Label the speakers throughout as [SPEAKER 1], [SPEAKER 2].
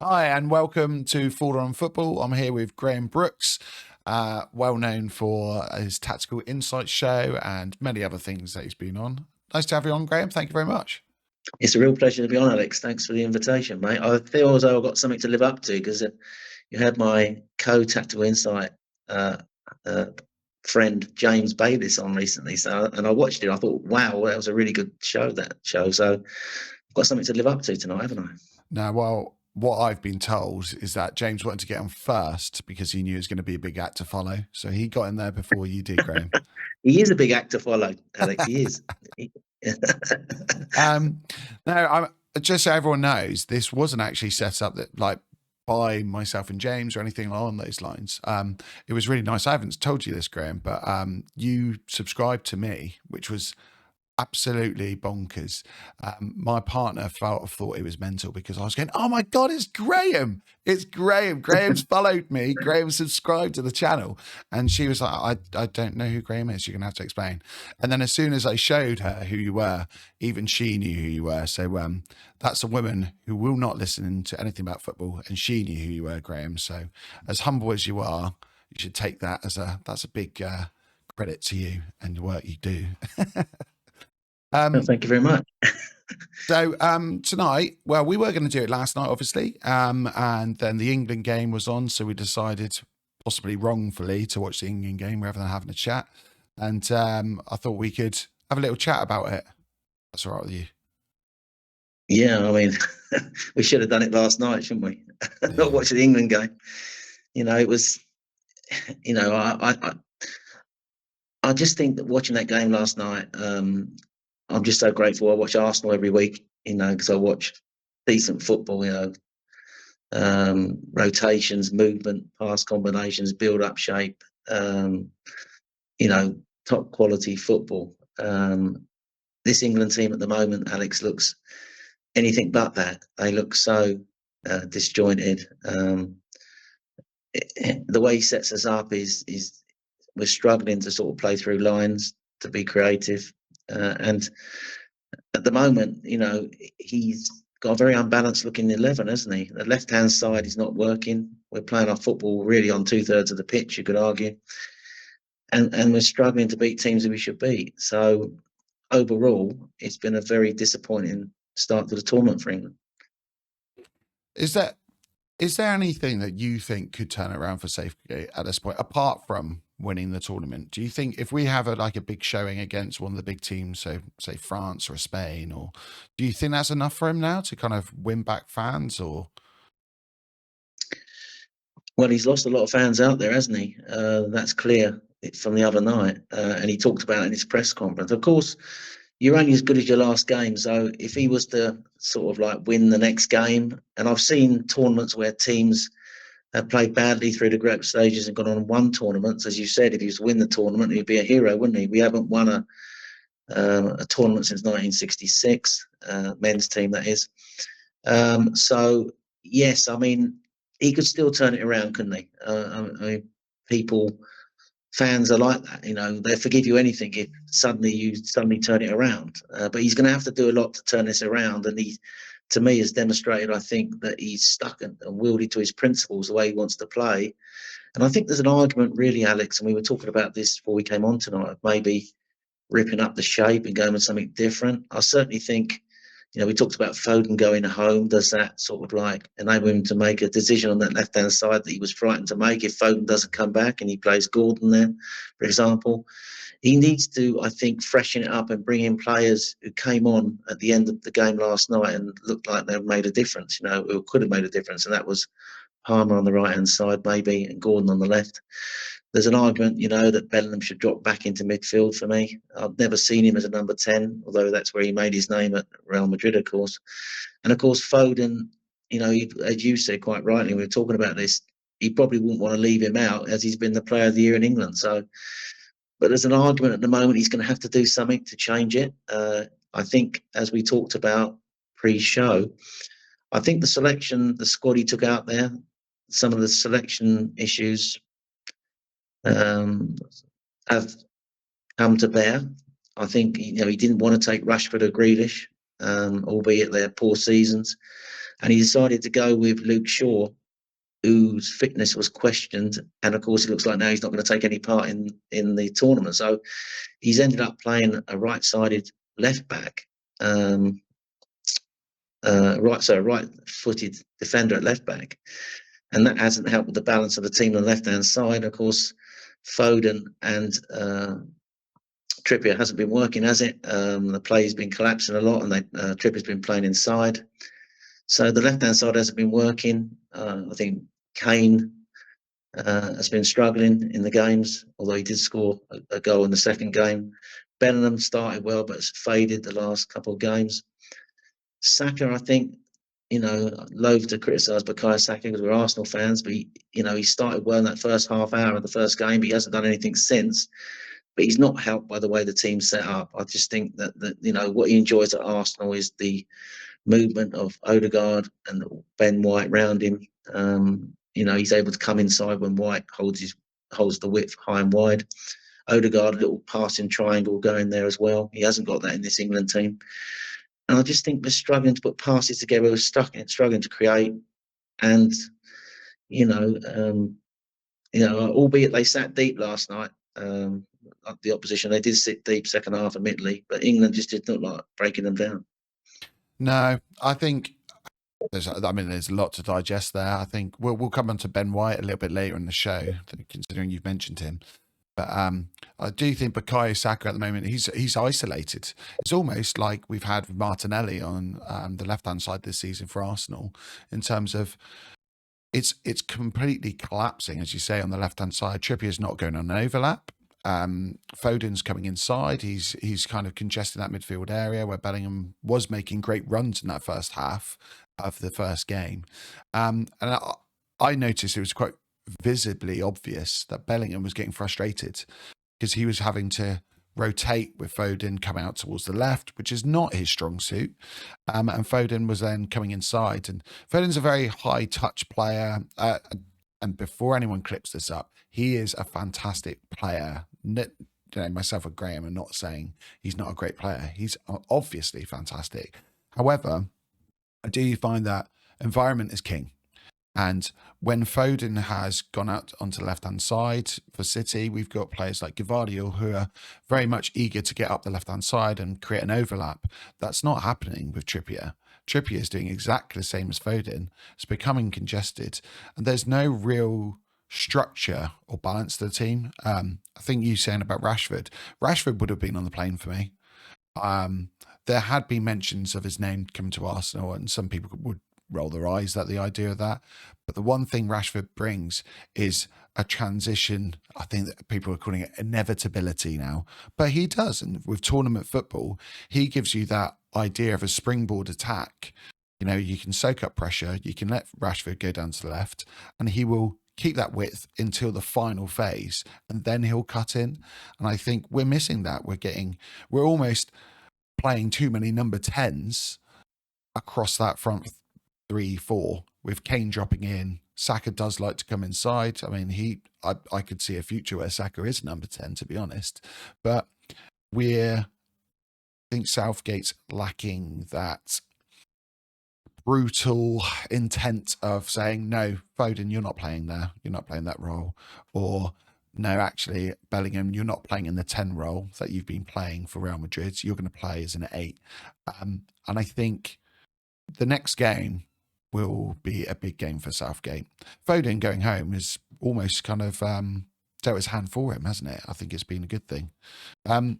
[SPEAKER 1] Hi, and welcome to Forward on Football. I'm here with Graham Brooks, well known for his Tactical Insights show and many other things that he's been on. Nice to have you on, Graham. Thank you very much.
[SPEAKER 2] It's a real pleasure to be on, Alex. Thanks for the invitation, mate. I feel as though I've got something to live up to because you had my co-tactical insight friend James Bayliss on recently, and I watched it. I thought, wow, that was a really good show. So I've got something to live up to tonight, haven't I?
[SPEAKER 1] Now, well, what I've been told is that James wanted to get on first because he knew it was going to be a big act to follow. So he got in there before you did, Graham.
[SPEAKER 2] He is a big act to follow, Alex. He is.
[SPEAKER 1] Now, just so everyone knows, this wasn't actually set up by myself and James or anything along those lines. It was really nice. I haven't told you this, Graham, but you subscribed to me, which was absolutely bonkers. My partner thought it was mental because I was going, oh my God, it's Graham. It's Graham. Graham's followed me. Graham subscribed to the channel. And she was like, I don't know who Graham is. You're going to have to explain. And then as soon as I showed her who you were, even she knew who you were. So that's a woman who will not listen to anything about football. And she knew who you were, Graham. So as humble as you are, you should take that that's a big credit to you and the work you do.
[SPEAKER 2] Thank you very much.
[SPEAKER 1] So tonight, well, we were going to do it last night, obviously, and then the England game was on, so we decided, possibly wrongfully, to watch the England game rather than having a chat. And I thought we could have a little chat about it. That's all right with you?
[SPEAKER 2] Yeah, I mean, we should have done it last night, shouldn't we? Not watch the England game. It was, I just think that watching that game last night, I'm just so grateful. I watch Arsenal every week, because I watch decent football, rotations, movement, pass combinations, build up shape, top quality football. This England team at the moment, Alex, looks anything but that. They look so disjointed. The way he sets us up is we're struggling to sort of play through lines, to be creative. And at the moment, he's got a very unbalanced looking 11, hasn't he? The left-hand side is not working. We're playing our football really on 2/3 of the pitch, you could argue. And we're struggling to beat teams that we should beat. So overall, it's been a very disappointing start to the tournament for England.
[SPEAKER 1] Is there anything that you think could turn it around for Southgate at this point, apart from winning the tournament? Do you think if we have a big showing against one of the big teams, so say France or Spain, or do you think that's enough for him now to kind of win back fans? Or
[SPEAKER 2] well, he's lost a lot of fans out there, hasn't he? That's clear from the other night, and he talked about it in his press conference. Of course, you're only as good as your last game. So if he was to sort of win the next game, and I've seen tournaments where teams have played badly through the group stages and gone on and won tournaments. As you said, if he was to win the tournament, he'd be a hero, wouldn't he? We haven't won a tournament since 1966, men's team, that is. So, yes, I mean, he could still turn it around, couldn't he? Fans are like that, they forgive you anything if you suddenly turn it around. But he's going to have to do a lot to turn this around, and he, to me, has demonstrated, I think, that he's stuck and wielded to his principles the way he wants to play. And I think there's an argument, really, Alex, and we were talking about this before we came on tonight, of maybe ripping up the shape and going with something different. I certainly think, we talked about Foden going home. Does that sort of enable him to make a decision on that left-hand side that he was frightened to make if Foden doesn't come back and he plays Gordon there, for example? He needs to, I think, freshen it up and bring in players who came on at the end of the game last night and looked like they made a difference, who could have made a difference. And that was Palmer on the right-hand side, maybe, and Gordon on the left. There's an argument, that Bellingham should drop back into midfield for me. I've never seen him as a number 10, although that's where he made his name at Real Madrid, of course. And, of course, Foden, as you said quite rightly, we were talking about this, he probably wouldn't want to leave him out as he's been the player of the year in England. But there's an argument at the moment he's going to have to do something to change it. I think, as we talked about pre-show, I think the squad he took out there, some of the selection issues have come to bear. I think he didn't want to take Rashford or Grealish, albeit they're poor seasons. and he decided to go with Luke Shaw, whose fitness was questioned, and of course it looks like now he's not going to take any part in the tournament. So he's ended up playing a right-sided left back, right-footed defender at left back, and that hasn't helped with the balance of the team on the left-hand side. Of course, Foden and Trippier hasn't been working, has it? The play's been collapsing a lot, and Trippier's been playing inside. So the left-hand side hasn't been working. I think Kane has been struggling in the games, although he did score a goal in the second game. Bellingham started well, but has faded the last couple of games. Saka, I think, loath to criticise Bukayo Saka because we're Arsenal fans, but he started well in that first half hour of the first game, but he hasn't done anything since. But he's not helped by the way the team's set up. I just think that what he enjoys at Arsenal is the movement of Odegaard and Ben White round him. He's able to come inside when White holds the width high and wide. Odegaard, a little passing triangle going there as well. He hasn't got that in this England team. And I just think we're struggling to put passes together. We're struggling to create. And, albeit they sat deep last night, the opposition, they did sit deep second half, admittedly, but England just did not like breaking them down.
[SPEAKER 1] No, I think there's a lot to digest there. I think we'll come on to Ben White a little bit later in the show, considering you've mentioned him. But I do think Bukayo Saka at the moment, he's isolated. It's almost like we've had Martinelli on the left-hand side this season for Arsenal, in terms of it's completely collapsing, as you say, on the left-hand side. Trippier's not going on an overlap. Foden's coming inside. He's kind of congesting that midfield area where Bellingham was making great runs in that first half of the first game. And I noticed it was quite visibly obvious that Bellingham was getting frustrated because he was having to rotate with Foden coming out towards the left, which is not his strong suit. And Foden was then coming inside. And Foden's a very high touch player. And before anyone clips this up, he is a fantastic player. Myself and Graham are not saying he's not a great player. He's obviously fantastic. However, I do find that environment is king. And when Foden has gone out onto the left-hand side for City, we've got players like Gvardiol who are very much eager to get up the left-hand side and create an overlap. That's not happening with Trippier. Trippier is doing exactly the same as Foden. It's becoming congested, and there's no real structure or balance to the team. I think you saying about Rashford would have been on the plane for me. There had been mentions of his name coming to Arsenal, and some people would roll their eyes at the idea of that. But the one thing Rashford brings is a transition. I think that people are calling it inevitability now, but he does. And with tournament football, he gives you that idea of a springboard attack. You can soak up pressure. You can let Rashford go down to the left, and he will keep that width until the final phase, and then he'll cut in. And I think we're missing that. We're almost playing too many number 10s across that front 3-4, with Kane dropping in. Saka does like to come inside. I mean, I could see a future where Saka is number 10, to be honest. But I think Southgate's lacking that brutal intent of saying, no, Foden, you're not playing there. You're not playing that role. Or, no, actually, Bellingham, you're not playing in the 10 role that you've been playing for Real Madrid. You're going to play as an 8. And I think the next game will be a big game for Southgate. Foden going home is almost kind of dealt his hand for him, hasn't it? I think it's been a good thing. But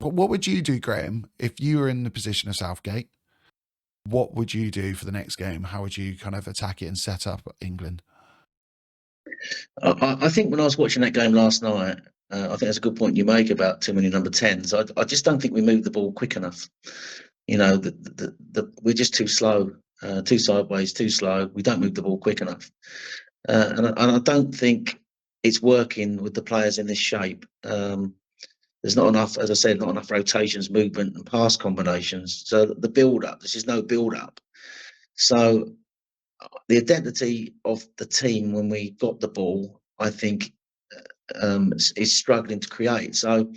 [SPEAKER 1] what would you do, Graham, if you were in the position of Southgate? What would you do for the next game? How would you kind of attack it and set up England?
[SPEAKER 2] I think when I was watching that game last night, I think that's a good point you make about too many number 10s. I just don't think we moved the ball quick enough. We're just too slow, too sideways, too slow. We don't move the ball quick enough. And I don't think it's working with the players in this shape. There's not enough, as I said, not enough rotations, movement and pass combinations. So the build-up, there's just no build-up. So the identity of the team when we got the ball, I think, is struggling to create. So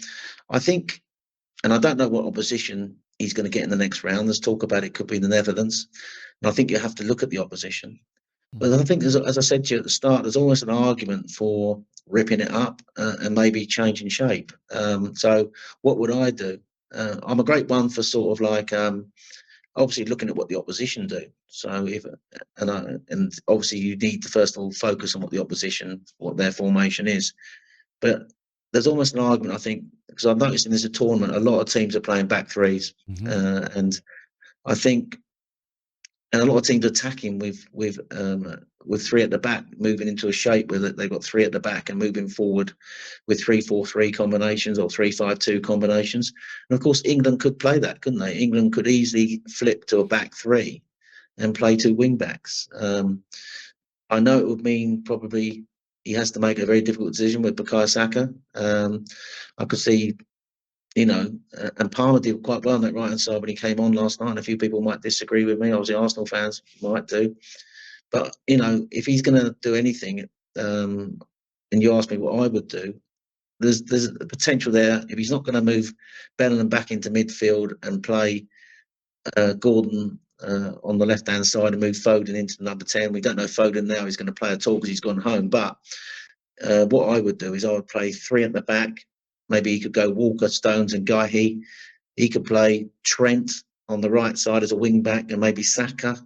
[SPEAKER 2] I think And I don't know what opposition he's going to get in the next round. There's talk about it could be the Netherlands. And I think you have to look at the opposition. But I think, as I said to you at the start, there's almost an argument for ripping it up and maybe changing shape. So what would I do? I'm a great one for sort of like obviously looking at what the opposition do. So if and obviously you need to first of all focus on what the opposition, what their formation is. But there's almost an argument, I think, because I've noticed in this tournament, a lot of teams are playing back threes, and I think, and a lot of teams attacking with three at the back, moving into a shape where they've got three at the back and moving forward with 3-4-3 combinations or 3-5-2 combinations. And of course, England could play that, couldn't they? England could easily flip to a back three and play two wing backs. I know it would mean probably he has to make a very difficult decision with Bukayo Saka. I could see, and Palmer did quite well on that right-hand side when he came on last night. And a few people might disagree with me. Obviously, Arsenal fans might do. But, if he's going to do anything, and you ask me what I would do, there's a potential there. If he's not going to move Bellingham back into midfield and play Gordon on the left-hand side and move Foden into the number 10. We don't know if Foden now is going to play at all because he's gone home. But what I would do is I would play three at the back. Maybe he could go Walker, Stones and Guy. He could play Trent on the right side as a wing-back and maybe Saka.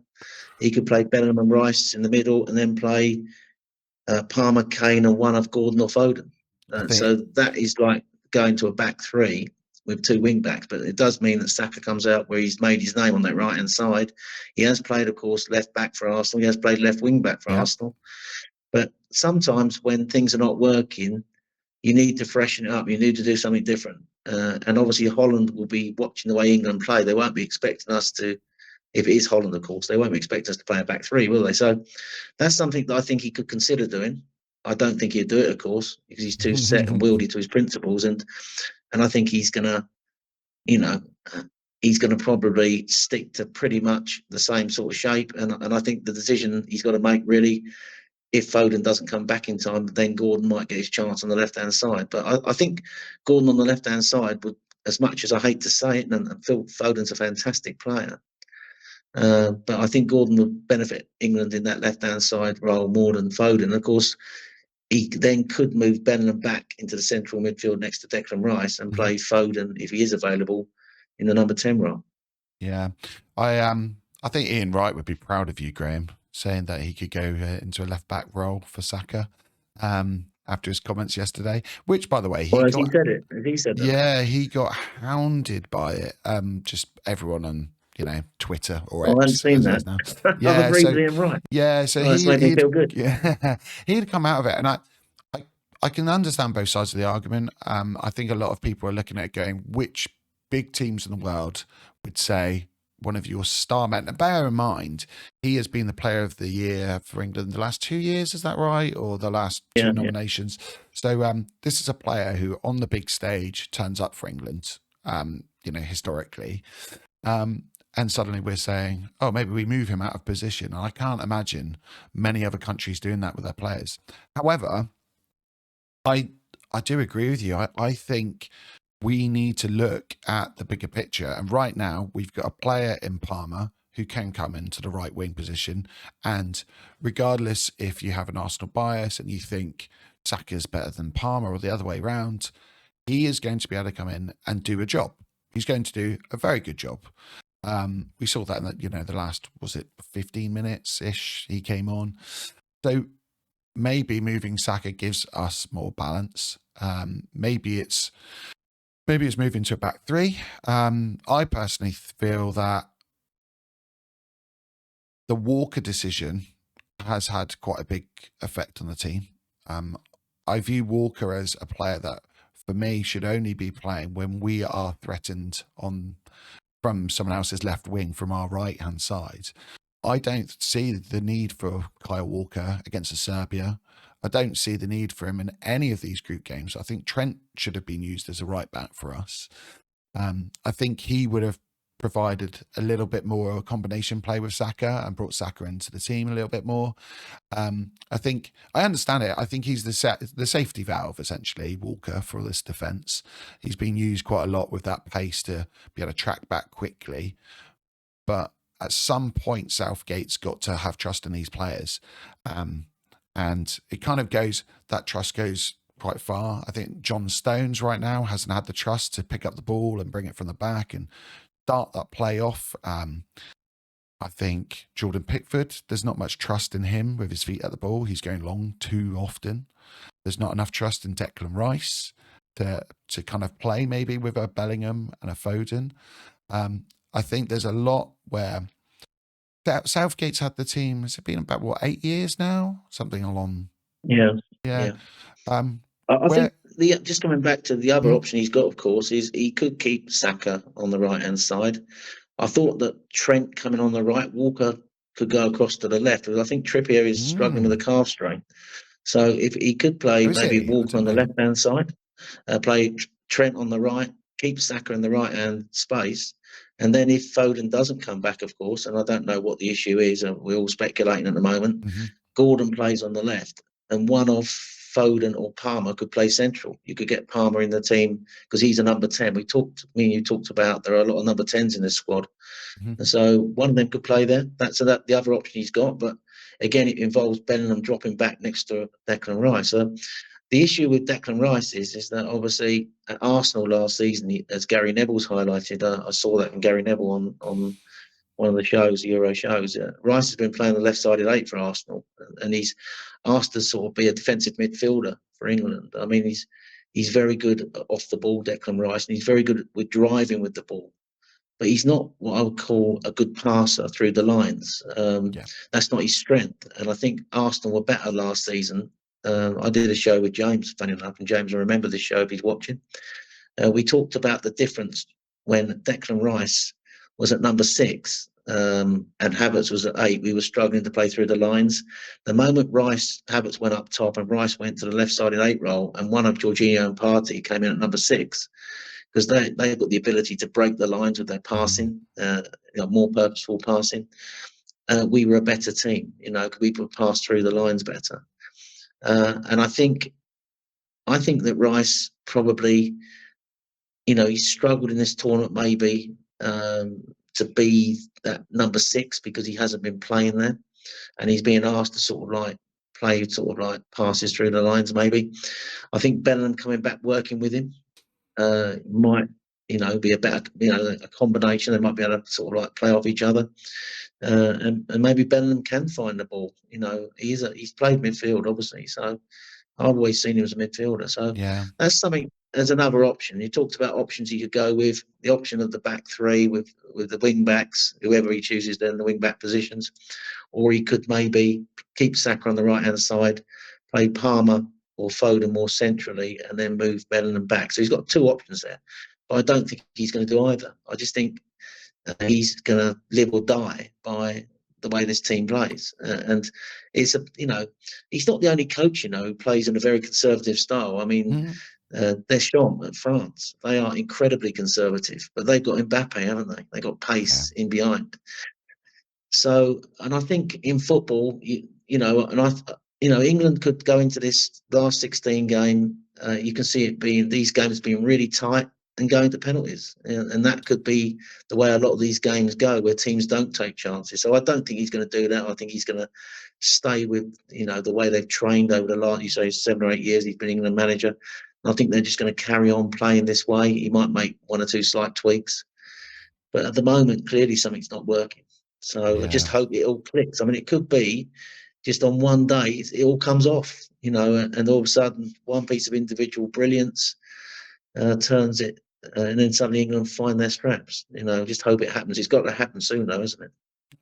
[SPEAKER 2] He could play Bellingham and Rice in the middle and then play Palmer, Kane and one of Gordon or Foden. So that is like going to a back three with two wing backs, but it does mean that Saka comes out where he's made his name on that right hand side. He has played, of course, left back for Arsenal. He has played left wing back for Arsenal. But sometimes when things are not working, you need to freshen it up. You need to do something different. And obviously Holland will be watching the way England play. They won't be expecting us to, if it is Holland, of course, they won't be expecting us to play a back three, will they? So that's something that I think he could consider doing. I don't think he'd do it, of course, because he's too set and wieldy to his principles. And I think he's going to, he's going to probably stick to pretty much the same sort of shape. And I think the decision he's got to make really, if Foden doesn't come back in time, then Gordon might get his chance on the left-hand side. But I think Gordon on the left-hand side would, as much as I hate to say it, and Phil Foden's a fantastic player, but I think Gordon would benefit England in that left-hand side role more than Foden. Of course, he then could move Bellingham back into the central midfield next to Declan Rice and play Foden, if he is available, in the number 10 role.
[SPEAKER 1] Yeah. I think Ian Wright would be proud of you, Graham, saying that he could go into a left-back role for Saka after his comments yesterday, which, by the way,
[SPEAKER 2] he said it. He said that.
[SPEAKER 1] Yeah, he got hounded by it. Just everyone on Twitter or X.
[SPEAKER 2] I haven't seen that.
[SPEAKER 1] Yeah,
[SPEAKER 2] right.
[SPEAKER 1] Yeah, so
[SPEAKER 2] that's made me feel good.
[SPEAKER 1] Yeah, he'd come out of it, and I can understand both sides of the argument. I think a lot of people are looking at it going, which big teams in the world would say one of your star men? And bear in mind, he has been the player of the year for England the last 2 years, is that right? Or the last two nominations. So this is a player who on the big stage turns up for England, historically. And suddenly we're saying, oh, maybe we move him out of position. And I can't imagine many other countries doing that with their players. However, I do agree with you. I think we need to look at the bigger picture. And right now, we've got a player in Palmer who can come into the right wing position. And regardless if you have an Arsenal bias and you think Saka's better than Palmer or the other way around, he is going to be able to come in and do a job. He's going to do a very good job. We saw that in the last, was it 15 minutes-ish he came on. So maybe moving Saka gives us more balance. Maybe it's moving to a back three. I personally feel that the Walker decision has had quite a big effect on the team. I view Walker as a player that, for me, should only be playing when we are threatened from someone else's left wing from our right-hand side. I don't see the need for Kyle Walker against Serbia. I don't see the need for him in any of these group games. I think Trent should have been used as a right back for us. I think he would have provided a little bit more of a combination play with Saka and brought Saka into the team a little bit more. I think I understand it. I think he's the safety valve, essentially, Walker, for this defence. He's been used quite a lot with that pace to be able to track back quickly. But at some point, Southgate's got to have trust in these players. And it kind of that trust goes quite far. I think John Stones right now hasn't had the trust to pick up the ball and bring it from the back and start that play off. I think Jordan Pickford, there's not much trust in him with his feet at the ball. He's going long too often. There's not enough trust in Declan Rice to kind of play maybe with a Bellingham and a Foden. I think there's a lot where Southgate's had the team, has it been about, 8 years now? Something along.
[SPEAKER 2] Yeah.
[SPEAKER 1] Yeah.
[SPEAKER 2] I think just coming back to the other option he's got, of course, is he could keep Saka on the right-hand side. I thought that Trent coming on the right, Walker could go across to the left. Because I think Trippier is struggling with a calf strain. So if he could play Walker on the left-hand side, play Trent on the right, keep Saka in the right-hand space. And then if Foden doesn't come back, of course, and I don't know what the issue is, and we're all speculating at the moment, Gordon plays on the left. And one of Foden or Palmer could play central. You could get Palmer in the team because he's a number 10. Me and you talked about there are a lot of number 10s in this squad. And so one of them could play there. That's the other option he's got. But again, it involves Bellingham dropping back next to Declan Rice. So the issue with Declan Rice is that obviously at Arsenal last season, as Gary Neville's highlighted, I saw that in Gary Neville on one of the shows, Euro shows. Rice has been playing the left-sided 8 for Arsenal, and he's asked to sort of be a defensive midfielder for England. I mean, he's very good off the ball, Declan Rice, and he's very good with driving with the ball. But he's not what I would call a good passer through the lines. That's not his strength. And I think Arsenal were better last season. I did a show with James, funny enough, and James will remember this show if he's watching. We talked about the difference when Declan Rice was at number 6 and Havertz was at 8. We were struggling to play through the lines. The moment Havertz went up top and Rice went to the left-sided 8 role, and one of Jorginho and Partey came in at number 6, because they've got the ability to break the lines with their passing, more purposeful passing. We were a better team, we could pass through the lines better. And I think that Rice probably, he struggled in this tournament maybe to be that number 6 because he hasn't been playing there, and he's being asked to sort of like play sort of like passes through the lines maybe. I think Bellingham coming back working with him might, be a better, a combination. They might be able to sort of like play off each other, and maybe Bellingham can find the ball. He's played midfield obviously, so I've always seen him as a midfielder. So that's something. There's another option. You talked about options you could go with. The option of the back 3 with the wing backs, whoever he chooses then the wing back positions, or he could maybe keep Saka on the right hand side, play Palmer or Foden more centrally, and then move Bellingham back. So he's got 2 options there. But I don't think he's going to do either. I just think he's going to live or die by the way this team plays. And it's he's not the only coach, who plays in a very conservative style. I mean, Deschamps at France, they are incredibly conservative, but they've got Mbappe, haven't they? They've got pace in behind. So, and I think in football, England could go into this last 16 game. You can see these games being really tight and going to penalties, and that could be the way a lot of these games go, where teams don't take chances. So I don't think he's going to do that. I think he's going to stay with the way they've trained over the last 7 or 8 years. He's been England manager. I think they're just going to carry on playing this way. He might make 1 or 2 slight tweaks, but at the moment, clearly something's not working. So I just hope it all clicks. I mean, it could be just on one day it all comes off, and all of a sudden one piece of individual brilliance turns it, and then suddenly England find their straps. Just hope it happens. It's got to happen soon, though, isn't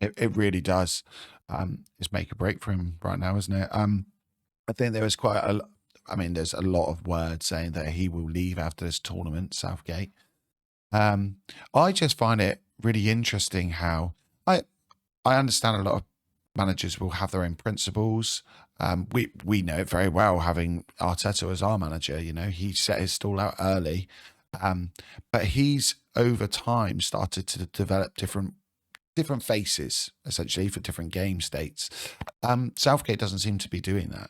[SPEAKER 2] it?
[SPEAKER 1] It really does. It's make or break for him right now, isn't it? I think there was there's a lot of words saying that he will leave after this tournament, Southgate. I just find it really interesting how I understand a lot of managers will have their own principles. We know it very well, having Arteta as our manager. He set his stall out early, but he's over time started to develop different faces, essentially, for different game states. Southgate doesn't seem to be doing that.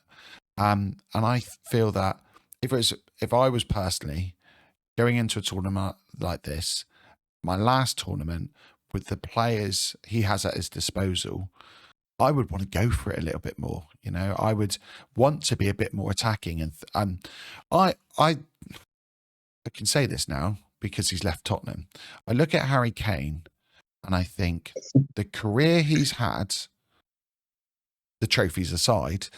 [SPEAKER 1] And I feel that if I was personally going into a tournament like this, my last tournament, with the players he has at his disposal, I would want to go for it a little bit more. You know, I would want to be a bit more attacking. And I can say this now because he's left Tottenham. I look at Harry Kane and I think the career he's had, the trophies aside,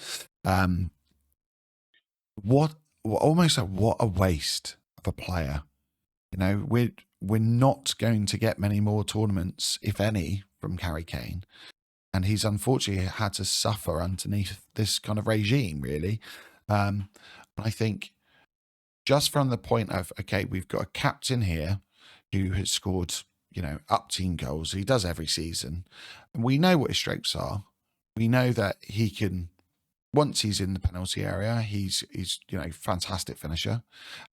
[SPEAKER 1] what almost what a waste of a player. You know, we're not going to get many more tournaments, if any, from Harry Kane. And he's unfortunately had to suffer underneath this kind of regime, really. I think just from the point of, okay, we've got a captain here who has scored, you know, up team goals. He does every season. And we know what his strengths are. We know that he can, once he's in the penalty area, he's you know, fantastic finisher.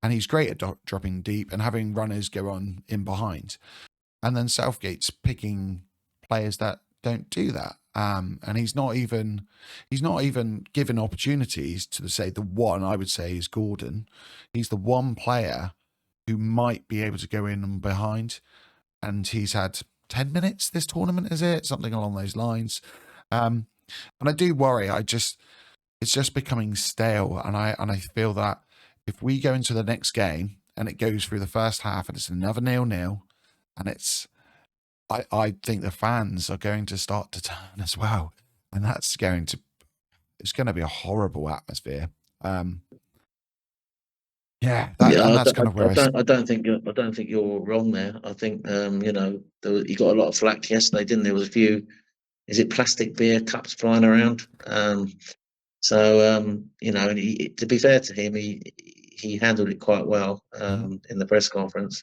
[SPEAKER 1] And he's great at dropping deep and having runners go on in behind. And then Southgate's picking players that don't do that. And he's not even given opportunities to say the one I would say is Gordon. He's the one player who might be able to go in and behind. And he's had 10 minutes this tournament, is it? Something along those lines. And I do worry. It's just becoming stale. And I feel that if we go into the next game and it goes through the first half and it's another 0-0, and I think the fans are going to start to turn as well. And it's going to be a horrible atmosphere. That's kind of where
[SPEAKER 2] I don't think you're wrong there. I think you know, he got a lot of flack yesterday, didn't there? Was a few, is it plastic beer cups flying around? You know, and to be fair to him, he handled it quite well in the press conference.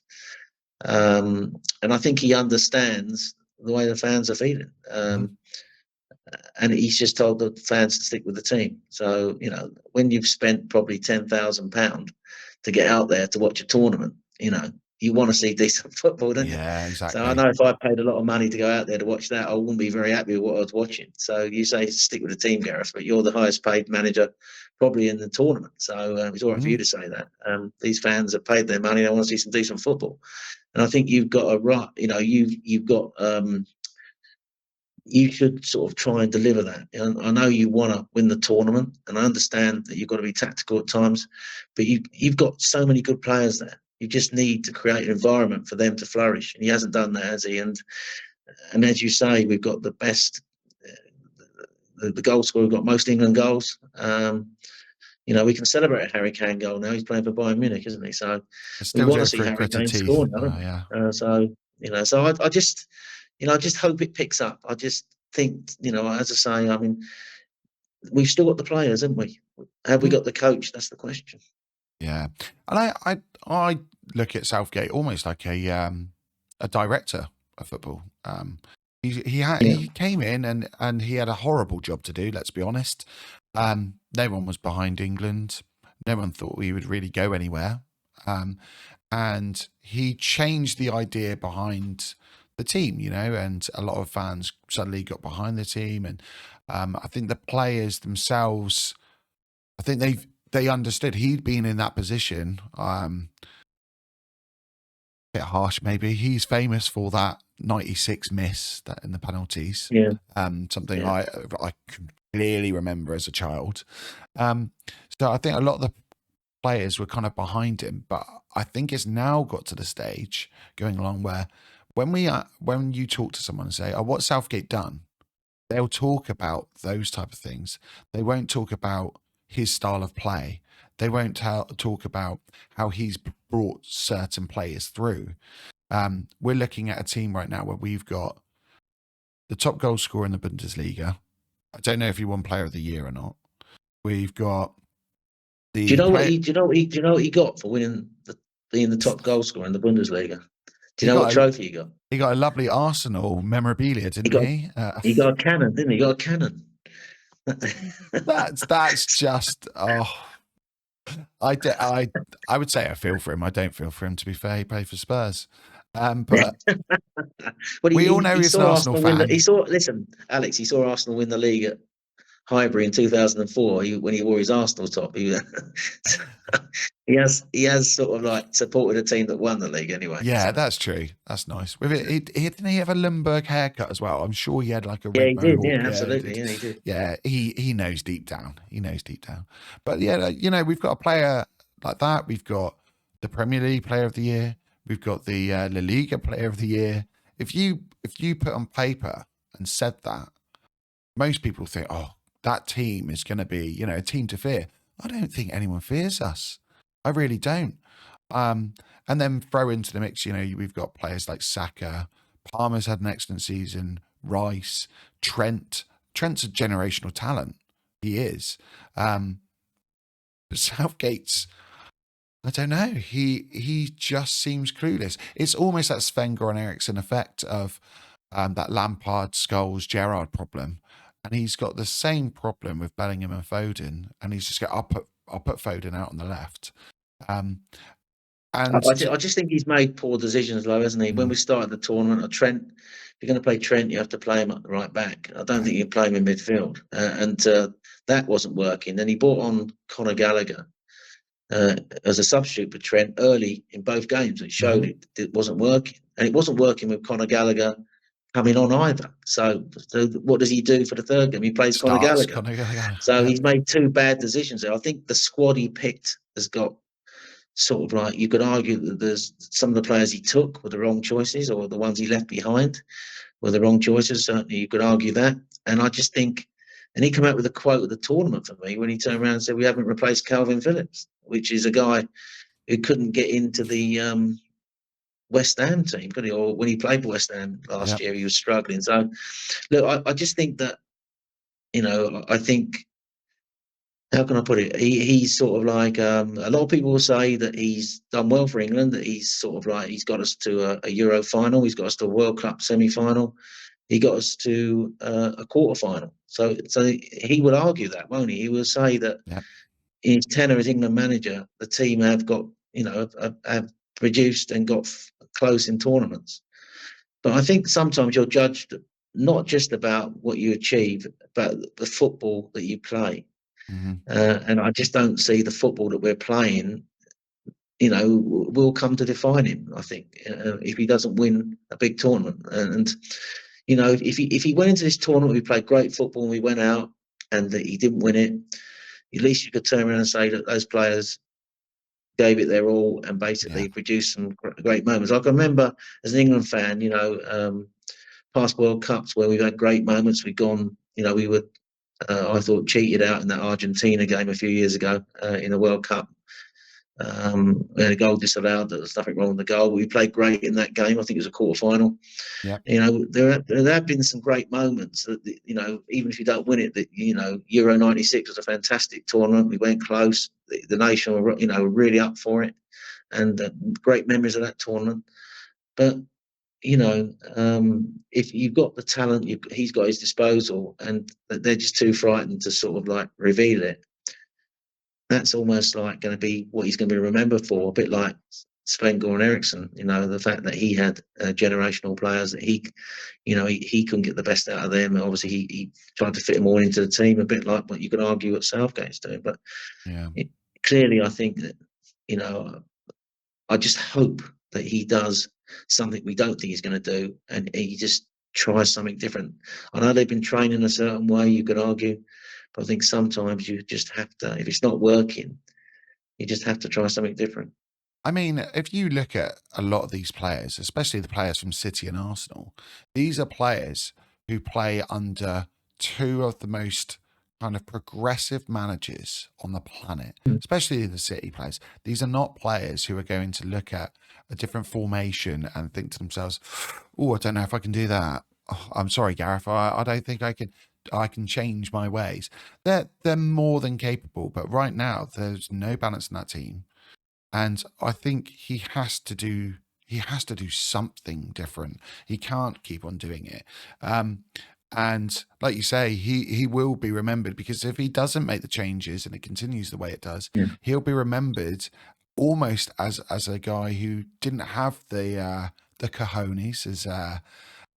[SPEAKER 2] And I think he understands the way the fans are feeling. And he's just told the fans to stick with the team. So, you know, when you've spent probably £10,000 to get out there to watch a tournament, you know, you want to see decent football, don't you?
[SPEAKER 1] Yeah, exactly.
[SPEAKER 2] So I know if I paid a lot of money to go out there to watch that, I wouldn't be very happy with what I was watching. So you say stick with the team, Gareth, but you're the highest paid manager probably in the tournament. So it's all right for you to say that. These fans have paid their money. They want to see some decent football. And I think you've got a right, you know, you've got you should sort of try and deliver that. And I know you want to win the tournament, and I understand that you've got to be tactical at times, but you've got so many good players there. You just need to create an environment for them to flourish, and he hasn't done that, has he? And as you say, we've got the best, the goal scorer. We've got most England goals. You know, we can celebrate a Harry Kane goal now. He's playing for Bayern Munich, isn't he? So we want to see Harry Kane score now. So you know, so I just. You know, I just hope it picks up. I just think, you know, as I say, I mean, we've still got the players, haven't we? Have we got the coach? That's the question.
[SPEAKER 1] Yeah, and I look at Southgate almost like a director of football. He came in and he had a horrible job to do. Let's be honest. No one was behind England. No one thought we would really go anywhere. And he changed the idea behind the team, you know, and a lot of fans suddenly got behind the team. And I think the players themselves, I think they understood he'd been in that position. A bit harsh, maybe. He's famous for that 96 miss that in the penalties.
[SPEAKER 2] Yeah.
[SPEAKER 1] Something I can clearly remember as a child. So I think a lot of the players were kind of behind him, but I think it's now got to the stage going along where when you talk to someone and say, "Oh, what's Southgate done?" They'll talk about those type of things. They won't talk about his style of play. They won't talk about how he's brought certain players through. We're looking at a team right now where we've got the top goal scorer in the Bundesliga. I don't know if he won Player of the Year or not. We've got the.
[SPEAKER 2] Do you know what he got for being the top goal scorer in the Bundesliga? Do you know what trophy he got?
[SPEAKER 1] He got a lovely Arsenal memorabilia, didn't he?
[SPEAKER 2] He got a cannon, didn't he? He got a cannon.
[SPEAKER 1] That's just I would say I feel for him. I don't feel for him, to be fair. He played for Spurs. But
[SPEAKER 2] Well,
[SPEAKER 1] we all know
[SPEAKER 2] he
[SPEAKER 1] he's an
[SPEAKER 2] saw
[SPEAKER 1] Arsenal
[SPEAKER 2] Arsenal win.
[SPEAKER 1] fan.
[SPEAKER 2] He saw. Listen, Alex. He saw Arsenal win the league at Highbury in 2004. When he wore his Arsenal top. He has sort of like supported a team that won the league anyway.
[SPEAKER 1] Yeah,
[SPEAKER 2] So
[SPEAKER 1] that's true. That's nice. With it, didn't he have a Limburg haircut as well? I'm sure he had like a
[SPEAKER 2] yeah,
[SPEAKER 1] red
[SPEAKER 2] he did. Yeah,
[SPEAKER 1] mohawk. Yeah, he
[SPEAKER 2] absolutely.
[SPEAKER 1] did.
[SPEAKER 2] Yeah, he did.
[SPEAKER 1] Yeah, he knows deep down. He knows deep down. But yeah, we've got a player like that. We've got the Premier League Player of the Year. We've got the La Liga Player of the Year. If you put on paper and said that, most people think, oh, that team is going to be, a team to fear. I don't think anyone fears us. I really don't. Um, and then throw into the mix, we've got players like Saka. Palmer's had an excellent season. Rice, Trent. Trent's a generational talent. He is. But Southgate's, I don't know. He just seems clueless. It's almost that Sven-Goran Eriksson effect of that Lampard, Scholes, Gerrard problem. And he's got the same problem with Bellingham and Foden. And he's just got, I'll put Foden out on the left.
[SPEAKER 2] I just think he's made poor decisions, though, hasn't he? When we started the tournament, Trent, if you're going to play Trent, you have to play him at the right back. I don't think you can play him in midfield, and that wasn't working. Then he brought on Conor Gallagher as a substitute for Trent early in both games. It showed it wasn't working, and it wasn't working with Conor Gallagher coming on either. So what does he do for the third game? He plays Conor
[SPEAKER 1] starts
[SPEAKER 2] Gallagher.
[SPEAKER 1] Conor Gallagher.
[SPEAKER 2] So
[SPEAKER 1] Yeah.
[SPEAKER 2] he's made two bad decisions there. I think the squad he picked has got sort of like, you could argue that there's some of the players he took were the wrong choices, or the ones he left behind were the wrong choices. Certainly, you could argue that. And I just think, and he came out with a quote of the tournament for me when he turned around and said, "We haven't replaced Calvin Phillips," which is a guy who couldn't get into the West Ham team, could he? Or when he played for West Ham last year, he was struggling. So, look, I just think that, I think, how can I put it? He's sort of like, a lot of people will say that he's done well for England, that he's sort of like, he's got us to a Euro final, he's got us to a World Cup semi-final, he got us to a quarter final. So he would argue that, won't he? He will say that in his tenure as England manager, the team have got, have produced and got close in tournaments. But I think sometimes you're judged not just about what you achieve, but the football that you play. And I just don't see the football that we're playing, will come to define him, I think, if he doesn't win a big tournament. And if he went into this tournament, we played great football and we went out and he didn't win it, at least you could turn around and say that those players gave it their all and basically produced some great moments. I can remember as an England fan, past World Cups where we've had great moments. We've gone, we were, I thought, cheated out in that Argentina game a few years ago in the World Cup. We had a goal disallowed. There was nothing wrong with the goal. We played great in that game. I think it was a quarter final. There have been some great moments that, even if you don't win it, that, Euro 96 was a fantastic tournament. We went close. The nation were, really up for it, and great memories of that tournament. But if you've got the talent he's got at his disposal, and they're just too frightened to sort of like reveal it, that's almost like going to be what he's going to be remembered for. A bit like Sven-Goran Eriksson, the fact that he had generational players that he couldn't get the best out of them. And obviously, he tried to fit them all into the team, a bit like what you could argue what Southgate's doing. But clearly, I think that, I just hope that he does something we don't think he's going to do, and he just tries something different. I know they've been training a certain way, you could argue, but I think sometimes you just have to, if it's not working, you just have to try something different.
[SPEAKER 1] I mean, if you look at a lot of these players, especially the players from City and Arsenal, these are players who play under two of the most kind of progressive managers on the planet, especially the City players. These are not players who are going to look at a different formation and think to themselves, "Oh, I don't know if I can do that. Oh, I'm sorry, Gareth. I don't think I can change my ways." They're more than capable, but right now there's no balance in that team, and I think he has to do something different. He can't keep on doing it. And like you say, he will be remembered, because if he doesn't make the changes and it continues the way it does, he'll be remembered almost as a guy who didn't have the the cojones, as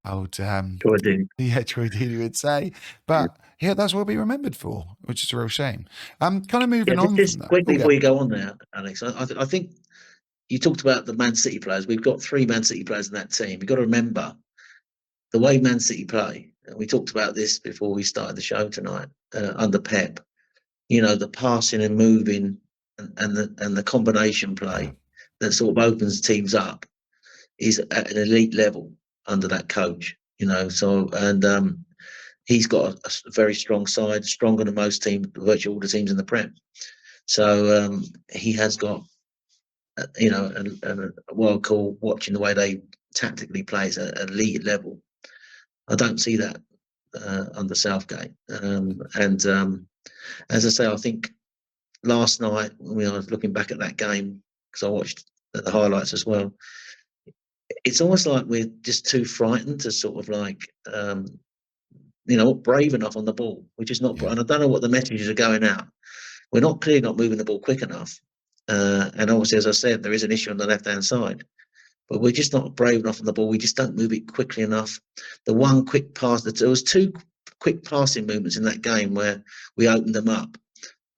[SPEAKER 1] old
[SPEAKER 2] Sure I do.
[SPEAKER 1] yeah, Troy Deeney would say. But yeah, that's what we'll be remembered for, which is a real shame. Kind of
[SPEAKER 2] Yeah,
[SPEAKER 1] moving on from
[SPEAKER 2] just
[SPEAKER 1] that. Oh
[SPEAKER 2] quickly
[SPEAKER 1] yeah,
[SPEAKER 2] before you go on there, Alex, I think you talked about the Man City players. We've got 3 Man City players in that team. You've got to remember the way Man City play. And we talked about this before we started the show tonight under Pep. The passing and moving and the combination
[SPEAKER 1] yeah,
[SPEAKER 2] play that sort of opens teams up is at an elite level under that coach. So and he's got a very strong side, stronger than most teams, virtually all the teams in the Prem. So he has got a world call watching the way they tactically play at an elite level. I don't see that under Southgate. And as I say, I think last night when I was looking back at that game, because I watched the highlights as well, it's almost like we're just too frightened to sort of like, brave enough on the ball. We're just not,
[SPEAKER 1] yeah,
[SPEAKER 2] and I don't know what the messages are going out. We're not clearly not moving the ball quick enough. And obviously, as I said, there is an issue on the left-hand side. But we're just not brave enough on the ball. We just don't move it quickly enough. The one quick pass, there was 2 quick passing movements in that game where we opened them up.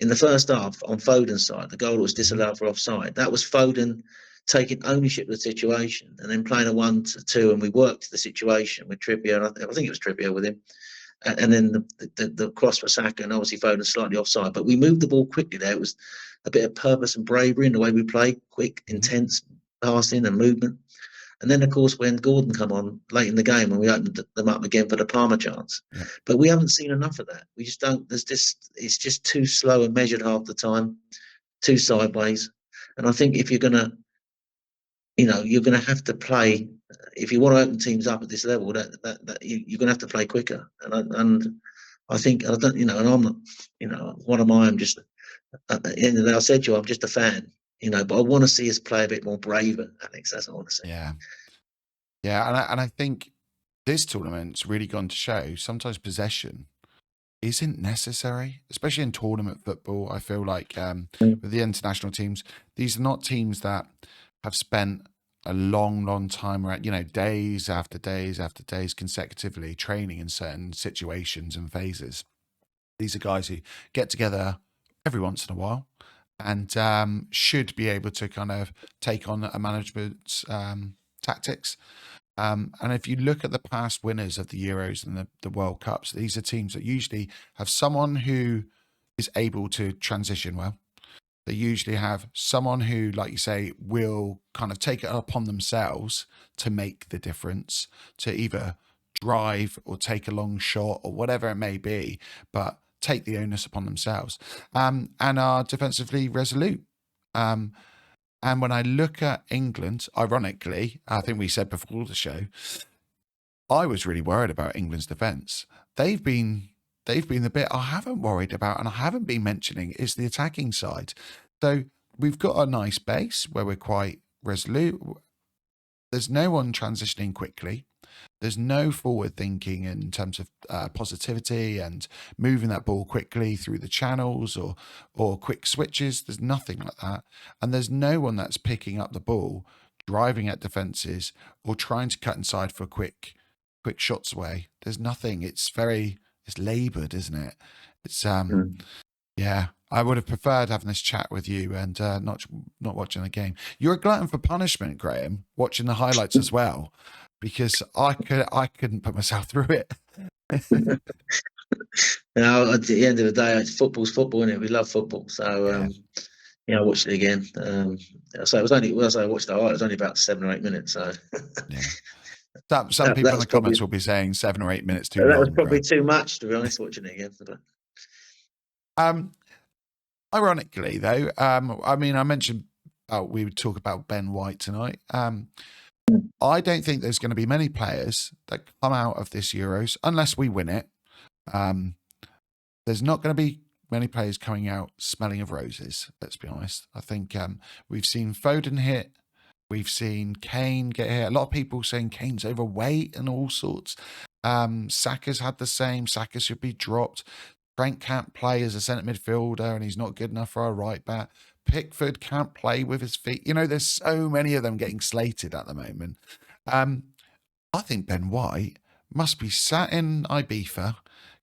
[SPEAKER 2] In the first half, on Foden's side, the goal was disallowed for offside. That was Foden taking ownership of the situation and then playing a 1-2, and we worked the situation with Trippier. And I think it was Trippier with him. And then the cross for Saka, and obviously Foden slightly offside. But we moved the ball quickly there. It was a bit of purpose and bravery in the way we played, quick, intense passing and movement. And then, of course, when Gordon come on late in the game, and we opened them up again for the Palmer chance.
[SPEAKER 1] yeah,
[SPEAKER 2] But we haven't seen enough of that. We just don't. It's just too slow and measured half the time, too sideways. And I think if you're gonna, you're gonna have to play. If you want to open teams up at this level, that you're gonna have to play quicker. And I think I don't, and I'm not, what am I? I'm just at the end of the day, I said to you, I'm just a fan. But I want to see us play a bit more braver, Alex. That's what I want to see.
[SPEAKER 1] yeah, yeah. And I think this tournament's really gone to show sometimes possession isn't necessary, especially in tournament football. I feel like with the international teams, these are not teams that have spent a long, long time around, days after days after days consecutively training in certain situations and phases. These are guys who get together every once in a while and should be able to kind of take on a management's tactics. And if you look at the past winners of the Euros and the World Cups, these are teams that usually have someone who is able to transition well. They usually have someone who, like you say, will kind of take it upon themselves to make the difference, to either drive or take a long shot or whatever it may be, but take the onus upon themselves, and are defensively resolute. And when I look at England, ironically, I think we said before the show, I was really worried about England's defence. They've been the bit I haven't worried about, and I haven't been mentioning is the attacking side. So we've got a nice base where we're quite resolute. There's no one transitioning quickly. There's no forward thinking in terms of positivity and moving that ball quickly through the channels or quick switches. There's nothing like that. And there's no one that's picking up the ball, driving at defenses or trying to cut inside for quick shots away. There's nothing. It's labored, isn't it? It's yeah. I would have preferred having this chat with you and not watching the game. You're a glutton for punishment, Graham, watching the highlights as well, because I couldn't put myself through it.
[SPEAKER 2] Now, at the end of the day, football's football, isn't it? We love football, so I watched it again. So it was only I watched the highlights. It was only about 7 or 8 minutes. So
[SPEAKER 1] yeah, some
[SPEAKER 2] that
[SPEAKER 1] people in
[SPEAKER 2] was
[SPEAKER 1] the comments will be saying 7 or 8 minutes too
[SPEAKER 2] that
[SPEAKER 1] long.
[SPEAKER 2] was probably
[SPEAKER 1] Graham.
[SPEAKER 2] too much, to be honest, watching it again.
[SPEAKER 1] Ironically, though, I mean, I mentioned we would talk about Ben White tonight. I don't think there's going to be many players that come out of this Euros unless we win it. There's not going to be many players coming out smelling of roses. Let's be honest. I think we've seen Foden hit. We've seen Kane get hit. A lot of people saying Kane's overweight and all sorts. Saka's had the same. Saka should be dropped. Trent can't play as a centre midfielder and he's not good enough for a right back. Pickford can't play with his feet. There's so many of them getting slated at the moment. I think Ben White must be sat in Ibiza,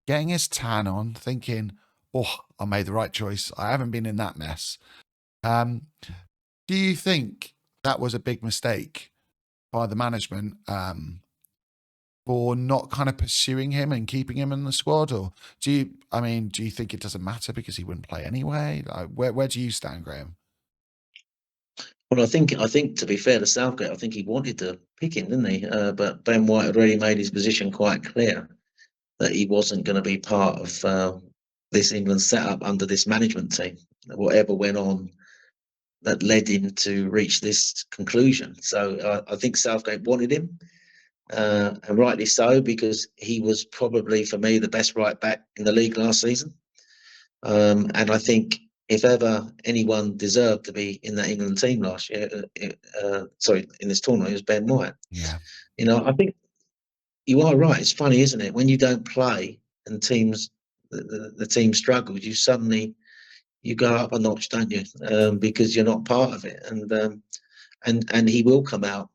[SPEAKER 1] getting his tan on, thinking, "Oh, I made the right choice. I haven't been in that mess." Um, do you think that was a big mistake by the management for not kind of pursuing him and keeping him in the squad, or do you? I mean, do you think it doesn't matter because he wouldn't play anyway? Like, where do you stand, Graham?
[SPEAKER 2] Well, I think to be fair to Southgate, I think he wanted to pick him, didn't he? But Ben White had already made his position quite clear that he wasn't going to be part of this England setup under this management team. Whatever went on that led him to reach this conclusion. So I think Southgate wanted him, and rightly so, because he was probably, for me, the best right back in the league last season. And I think if ever anyone deserved to be in that England team last year, in this tournament, it was Ben White.
[SPEAKER 1] Yeah,
[SPEAKER 2] I think you are right. It's funny, isn't it? When you don't play and the team struggles, you go up a notch, don't you? Because you're not part of it, and he will come out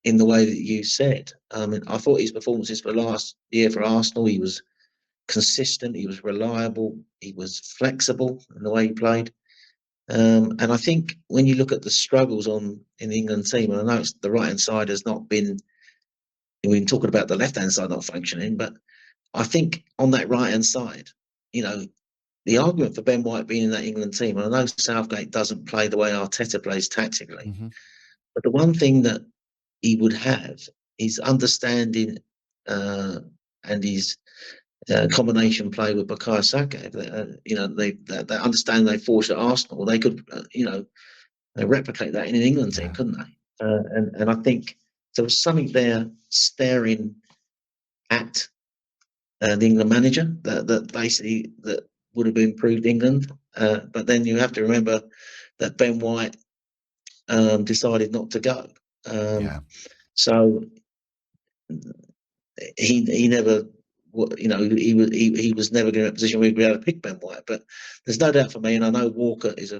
[SPEAKER 2] in the way that you said. I thought his performances for last year for Arsenal, he was consistent, he was reliable, he was flexible in the way he played. And I think when you look at the struggles in the England team, and I know the right hand side has not been. We've been talking about the left hand side not functioning, but I think on that right hand side, the argument for Ben White being in that England team, and I know Southgate doesn't play the way Arteta plays tactically,
[SPEAKER 1] mm-hmm.
[SPEAKER 2] but the one thing that he would have is understanding and his combination play with Bukayo Saka. They understand they forced at Arsenal. They could, replicate that in an England team,
[SPEAKER 1] Yeah,
[SPEAKER 2] couldn't they? And I think there was something there staring at the England manager that basically that would have improved England. But then you have to remember that Ben White decided not to go.
[SPEAKER 1] yeah,
[SPEAKER 2] So he never, he was never going to be in a position where he'd be able to pick Ben White. But there's no doubt for me, and I know Walker is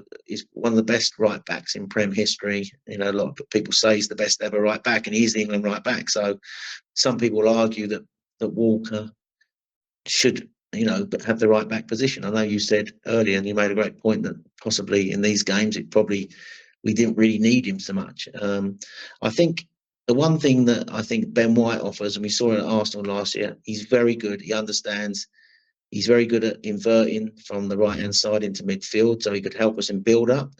[SPEAKER 2] one of the best right backs in Prem history. A lot of people say he's the best ever right back, and he's the England right back. So some people argue that Walker should have the right back position. I know you said earlier, and you made a great point, that possibly in these games we didn't really need him so much. I think the one thing that I think Ben White offers, and we saw it at Arsenal last year, he's very good. He understands. He's very good at inverting from the right
[SPEAKER 1] mm-hmm.
[SPEAKER 2] hand side into midfield, so he could help us in build up.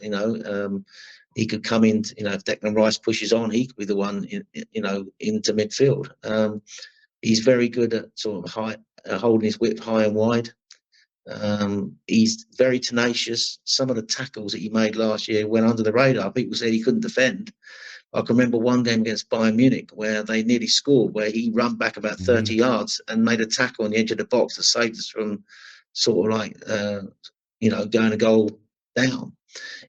[SPEAKER 2] He could come in. If Declan Rice pushes on, he could be the one into midfield. He's very good at sort of holding his whip high and wide. He's very tenacious. Some of the tackles that he made last year went under the radar. People said he couldn't defend. I can remember one game against Bayern Munich where they nearly scored, where he ran back about 30 yards and made a tackle on the edge of the box that saved us from sort of like, going a goal down.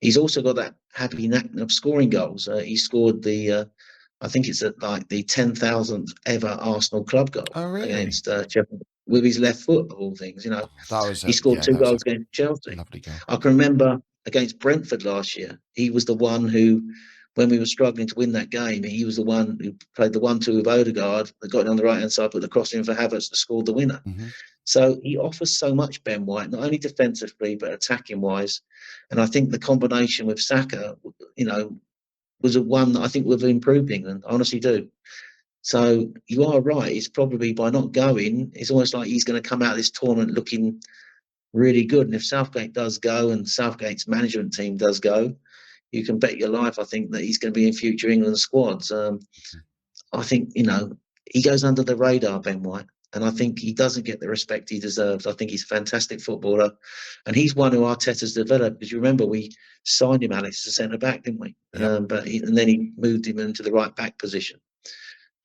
[SPEAKER 2] He's also got that happy knack of scoring goals. He scored I think it's like the 10,000th ever Arsenal club goal
[SPEAKER 1] Oh, really?
[SPEAKER 2] against Sheffield with his left foot, of all things.
[SPEAKER 1] That was
[SPEAKER 2] He scored two
[SPEAKER 1] that was
[SPEAKER 2] goals against
[SPEAKER 1] a
[SPEAKER 2] Chelsea.
[SPEAKER 1] lovely goal.
[SPEAKER 2] I can remember against Brentford last year, he was the one who, when we were struggling to win that game, he was the one who played the 1-2 with Odegaard, that got it on the right-hand side, put the cross in for Havertz to score the winner.
[SPEAKER 1] Mm-hmm.
[SPEAKER 2] So he offers so much, Ben White, not only defensively, but attacking-wise. And I think the combination with Saka, was a one that I think would have improved England. I honestly do. So you are right. It's probably by not going, it's almost like he's going to come out of this tournament looking really good. And if Southgate does go and Southgate's management team does go, you can bet your life, I think, that he's going to be in future England squads. I think, he goes under the radar, Ben White. And I think he doesn't get the respect he deserves. I think he's a fantastic footballer. And he's one who Arteta's developed. Because you remember, we signed him, Alex, as a centre-back, didn't we?
[SPEAKER 1] Yep.
[SPEAKER 2] And then he moved him into the right-back position.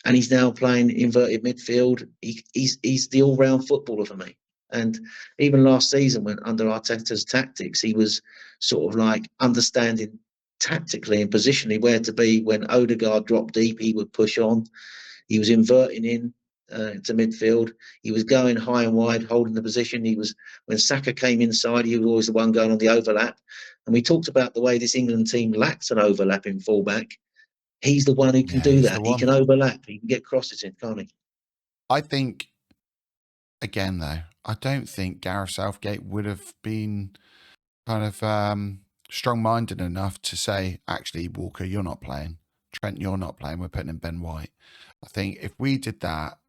[SPEAKER 2] And he's now playing inverted midfield. He's the all-round footballer for me. And even last season, when under Arteta's tactics, he was sort of like understanding tactically and positionally where to be. When Odegaard dropped deep, he would push on. He was inverting in to midfield. He was going high and wide, holding the position. When Saka came inside, he was always the one going on the overlap. And we talked about the way this England team lacks an overlapping fullback. He's the one who can
[SPEAKER 1] Yeah,
[SPEAKER 2] do
[SPEAKER 1] he's the
[SPEAKER 2] that. He can
[SPEAKER 1] one.
[SPEAKER 2] overlap. He can get crosses in, can't he?
[SPEAKER 1] I think, again, though, I don't think Gareth Southgate would have been kind of strong-minded enough to say, actually, Walker, you're not playing. Trent, you're not playing. We're putting in Ben White. I think if we did that,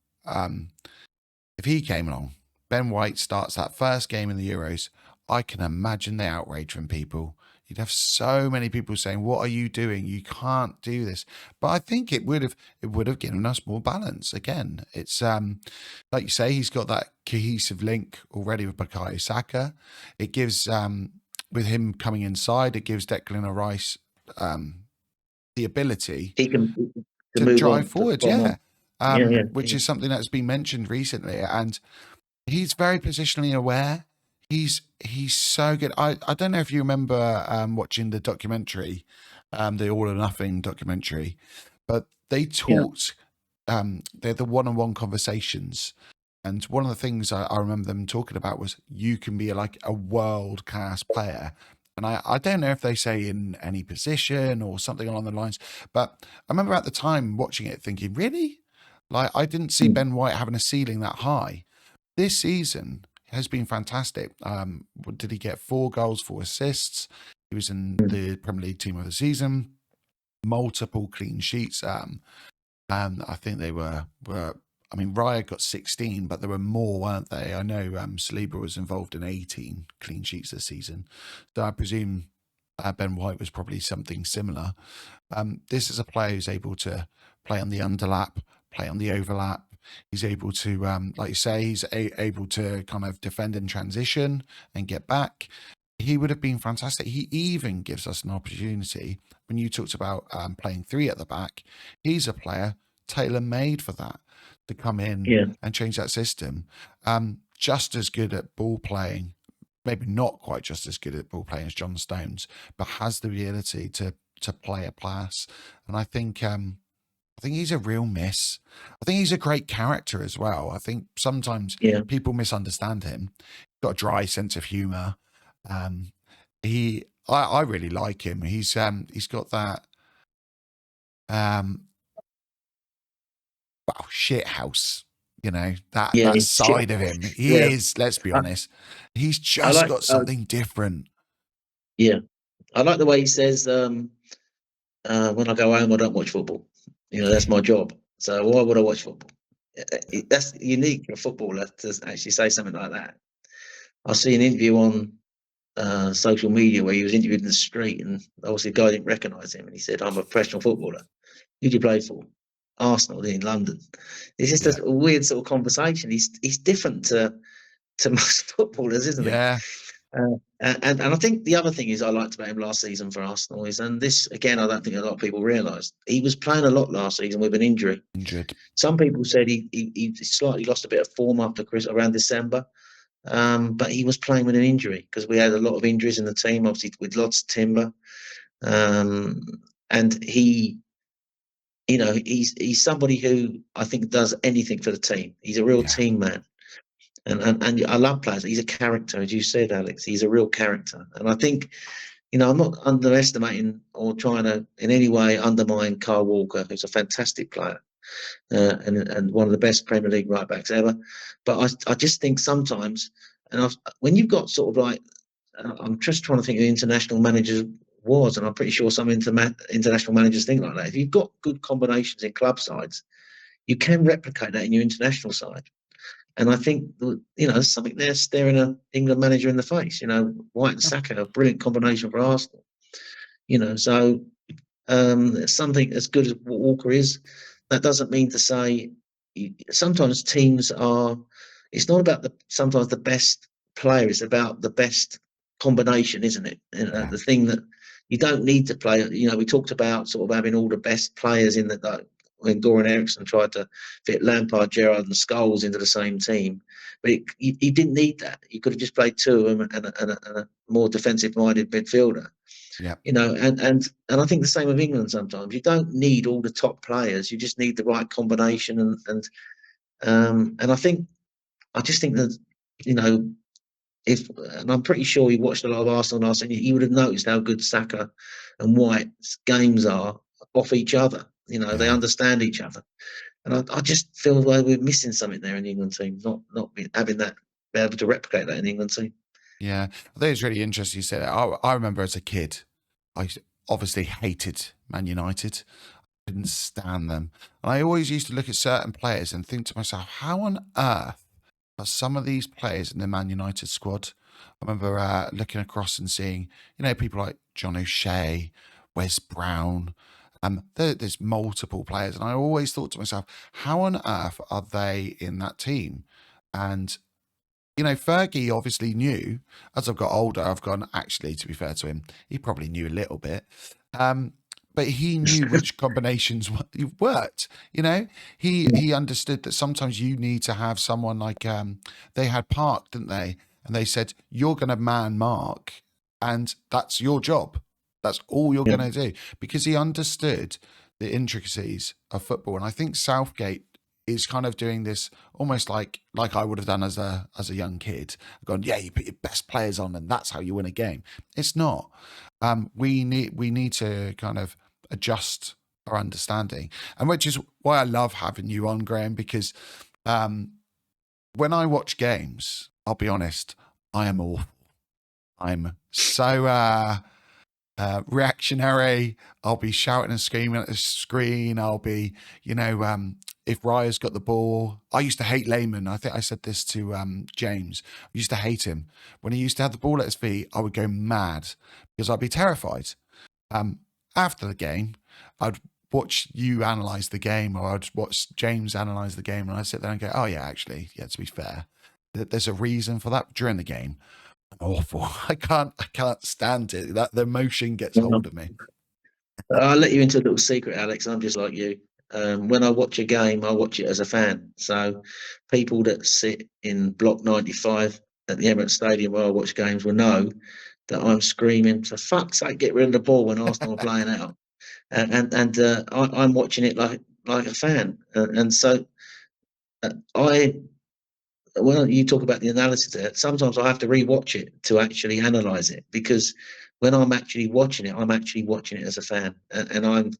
[SPEAKER 1] if he came along, Ben White starts that first game in the Euros, I can imagine the outrage from people. You'd have so many people saying, "What are you doing? You can't do this." But I think it would have given us more balance. Again, it's like you say, he's got that cohesive link already with Bukayo Saka. It gives with him coming inside, it gives Declan Rice the ability
[SPEAKER 2] He can to
[SPEAKER 1] to
[SPEAKER 2] move
[SPEAKER 1] drive
[SPEAKER 2] on to
[SPEAKER 1] forward,
[SPEAKER 2] bomb
[SPEAKER 1] yeah.
[SPEAKER 2] on. Yeah, yeah,
[SPEAKER 1] Which
[SPEAKER 2] yeah.
[SPEAKER 1] is something that's been mentioned recently, and he's very positionally aware. He's so good. I don't know if you remember watching the documentary, the All or Nothing documentary, but they
[SPEAKER 2] Yeah.
[SPEAKER 1] taught they're the one-on-one conversations. And one of the things I remember them talking about was you can be like a world-class player. And I don't know if they say in any position or something along the lines, but I remember at the time watching it thinking, really? Like, I didn't see
[SPEAKER 2] Mm,
[SPEAKER 1] Ben White having a ceiling that high. This season has been fantastic. Did he get 4 goals, 4 assists? He was in
[SPEAKER 2] mm.
[SPEAKER 1] the Premier League team of the season, multiple clean sheets. I think they were I mean, Raya got 16, but there were more, weren't they? I know Saliba was involved in 18 clean sheets this season. So I presume Ben White was probably something similar. This is a player who's able to play on the underlap, play on the overlap. He's able to, like you say, he's able to kind of defend in transition and get back. He would have been fantastic. He even gives us an opportunity. When you talked about playing 3 at the back, he's a player tailor-made for that, to come in
[SPEAKER 2] Yeah,
[SPEAKER 1] and change that system. Just as good at ball playing, maybe not quite just as good at ball playing as John Stones, but has the ability to play a pass. And I think he's a real miss. I think he's a great character as well. I think sometimes
[SPEAKER 2] yeah,
[SPEAKER 1] people misunderstand him. He's got a dry sense of humour. Um, I really like him. He's got that well, shit house,
[SPEAKER 2] yeah.
[SPEAKER 1] that side of him. He
[SPEAKER 2] Yeah,
[SPEAKER 1] is, let's be
[SPEAKER 2] I,
[SPEAKER 1] honest, he's
[SPEAKER 2] I
[SPEAKER 1] just
[SPEAKER 2] like.
[SPEAKER 1] got something different.
[SPEAKER 2] Yeah, I like the way he says, "When I go home, I don't watch football. That's my job. So why would I watch football?" That's unique for a footballer to actually say something like that. I see an interview on social media where he was interviewed in the street, and obviously the guy didn't recognise him, and he said, "I'm a professional footballer. Who do you play for?" Arsenal in London. It's just
[SPEAKER 1] Yeah.
[SPEAKER 2] a weird sort of conversation. He's different to most footballers, isn't he?
[SPEAKER 1] Yeah.
[SPEAKER 2] And I think the other thing is I liked about him last season for Arsenal is, and this again, I don't think a lot of people realised, he was playing a lot last season with an injury.
[SPEAKER 1] Injured.
[SPEAKER 2] Some people said he slightly lost a bit of form after around December, but he was playing with an injury because we had a lot of injuries in the team. Obviously, with lots of timber, um, and he's somebody who I think does anything for the team. He's a real
[SPEAKER 1] Yeah.
[SPEAKER 2] team man. And I love players. He's a character, as you said, Alex. He's a real character. And I think, I'm not underestimating or trying to in any way undermine Kyle Walker, who's a fantastic player and one of the best Premier League right backs ever. But I just think sometimes, when you've got sort of like, I'm just trying to think of the international managers was, and I'm pretty sure some international managers think like that. If you've got good combinations in club sides, you can replicate that in your international side. And I think there's something there staring an England manager in the face. White and Saka, a brilliant combination for Arsenal. So something as good as what Walker is, that doesn't mean to say sometimes teams are. It's not about sometimes the best player. It's about the best combination, isn't it?
[SPEAKER 1] Yeah.
[SPEAKER 2] The thing that you don't need to play. We talked about sort of having all the best players in the. When Goran Eriksson tried to fit Lampard, Gerrard, and Scholes into the same team, but he didn't need that. He could have just played 2 of them and a more defensive-minded midfielder.
[SPEAKER 1] Yeah.
[SPEAKER 2] And I think the same with England. Sometimes you don't need all the top players; you just need the right combination. And I just think that and I'm pretty sure he watched a lot of Arsenal last season. He would have noticed how good Saka and White's games are off each other. You know, they understand each other, and I just feel like we're missing something there in the England team. Not having that, be able to replicate that in the England team.
[SPEAKER 1] Yeah, I think it's really interesting you said that. I remember as a kid, I obviously hated Man United. I didn't stand them. And I always used to look at certain players and think to myself, how on earth are some of these players in the Man United squad? I remember looking across and seeing, people like John O'Shea, Wes Brown. There's multiple players. And I always thought to myself, how on earth are they in that team? And Fergie obviously knew. As I've got older, I've gone, actually, to be fair to him, he probably knew a little bit. But he knew which combinations worked. He understood that sometimes you need to have someone like they had Park, didn't they? And they said, you're going to man Mark, and that's your job. That's all you're going to do. Because he understood the intricacies of football. And I think Southgate is kind of doing this almost like I would have done as a young kid. Gone, yeah, you put your best players on and that's how you win a game. It's not. We need to kind of adjust our understanding, and which is why I love having you on, Graham, because when I watch games, I'll be honest, I am awful. I'm so reactionary. I'll be shouting and screaming at the screen. I'll be, if Raya's got the ball, I used to hate Lehman. I think I said this to James. I used to hate him. When he used to have the ball at his feet, I would go mad because I'd be terrified. After the game, I'd watch you analyse the game, or I'd watch James analyse the game, and I'd sit there and go, oh yeah, actually, yeah, to be fair, there's a reason for that. During the game, I'm awful. I can't stand it. That the emotion gets hold of me.
[SPEAKER 2] I'll let you into a little secret, Alex. I'm just like you. When I watch a game, I watch it as a fan. So people that sit in block 95 at the Emirates Stadium where I watch games will know that I'm screaming, for fuck's sake, get rid of the ball when Arsenal are playing out. I'm watching it like a fan. And so when you talk about the analysis there, sometimes I have to rewatch it to actually analyze it, because when I'm actually watching it as a fan, and I'm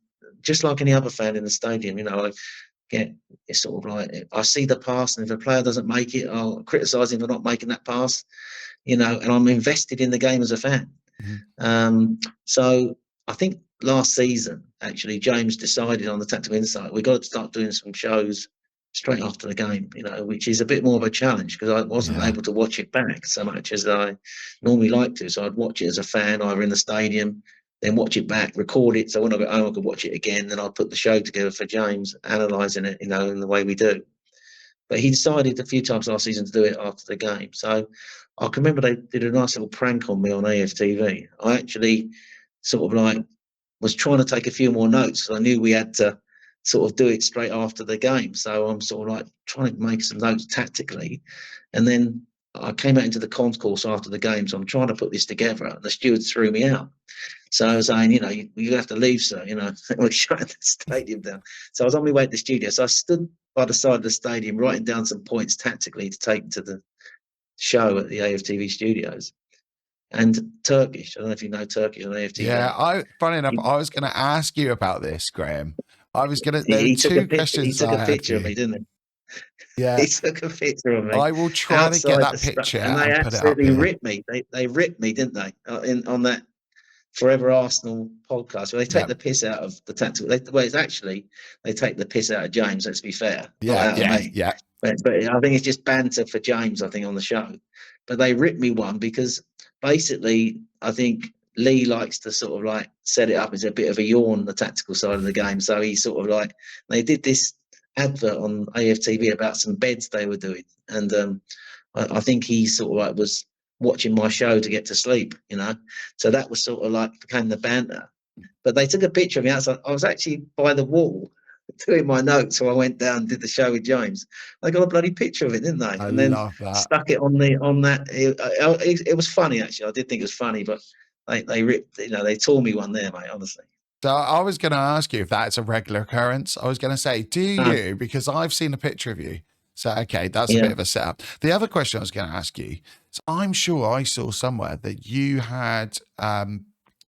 [SPEAKER 2] just like any other fan in the stadium. I get, it's sort of like, I see the pass, and if a player doesn't make it, I'll criticise him for not making that pass. And I'm invested in the game as a fan. Mm-hmm. So I think last season, actually, James decided on the Tactical Insight, we've got to start doing some shows straight after the game, which is a bit more of a challenge, because I wasn't able to watch it back so much as I normally like to. So I'd watch it as a fan, either in the stadium, then watch it back, record it, so when I got home I could watch it again. Then I'd put the show together for James, analysing it, in the way we do. But he decided a few times last season to do it after the game. So I can remember they did a nice little prank on me on AFTV. I actually sort of like was trying to take a few more notes, because I knew we had to sort of do it straight after the game. So I'm sort of like trying to make some notes tactically. And then I came out into the concourse after the game, so I'm trying to put this together, and the stewards threw me out. So I was saying, you have to leave, sir. We're shutting the stadium down. So I was on my way to the studio. So I stood by the side of the stadium, writing down some points tactically to take to the show at the AFTV studios. And Turkish, I don't know if you know Turkish on AFTV.
[SPEAKER 1] Yeah, funny enough, I was going to ask you about this, Graham. I was going to.
[SPEAKER 2] He took a picture of me, didn't he?
[SPEAKER 1] Yeah,
[SPEAKER 2] he took a picture of me.
[SPEAKER 1] I will try to get that picture,
[SPEAKER 2] and they absolutely ripped me. They ripped me, didn't they? On that Forever Arsenal podcast, where they take the piss out of the tactical. It's actually they take the piss out of James. Let's be fair, not out of me.
[SPEAKER 1] Yeah.
[SPEAKER 2] But I think it's just banter for James, I think, on the show. But they ripped me one because basically I think Lee likes to sort of like set it up as a bit of a yawn, the tactical side of the game. So he sort of like, they did this advert on AFTV about some beds they were doing. And I think he sort of like was watching my show to get to sleep, So that was sort of like became the banter. But they took a picture of me outside. I was actually by the wall doing my notes, so I went down and did the show with James. They got a bloody picture of it, didn't they?
[SPEAKER 1] I love that.
[SPEAKER 2] Stuck it on that. It was funny, actually. I did think it was funny, but they ripped. They tore me one there, mate. Honestly.
[SPEAKER 1] So I was going to ask you if that's a regular occurrence. I was going to say, do you? Because I've seen a picture of you. So okay, that's a bit of a setup. The other question I was going to ask you, so I'm sure I saw somewhere that you had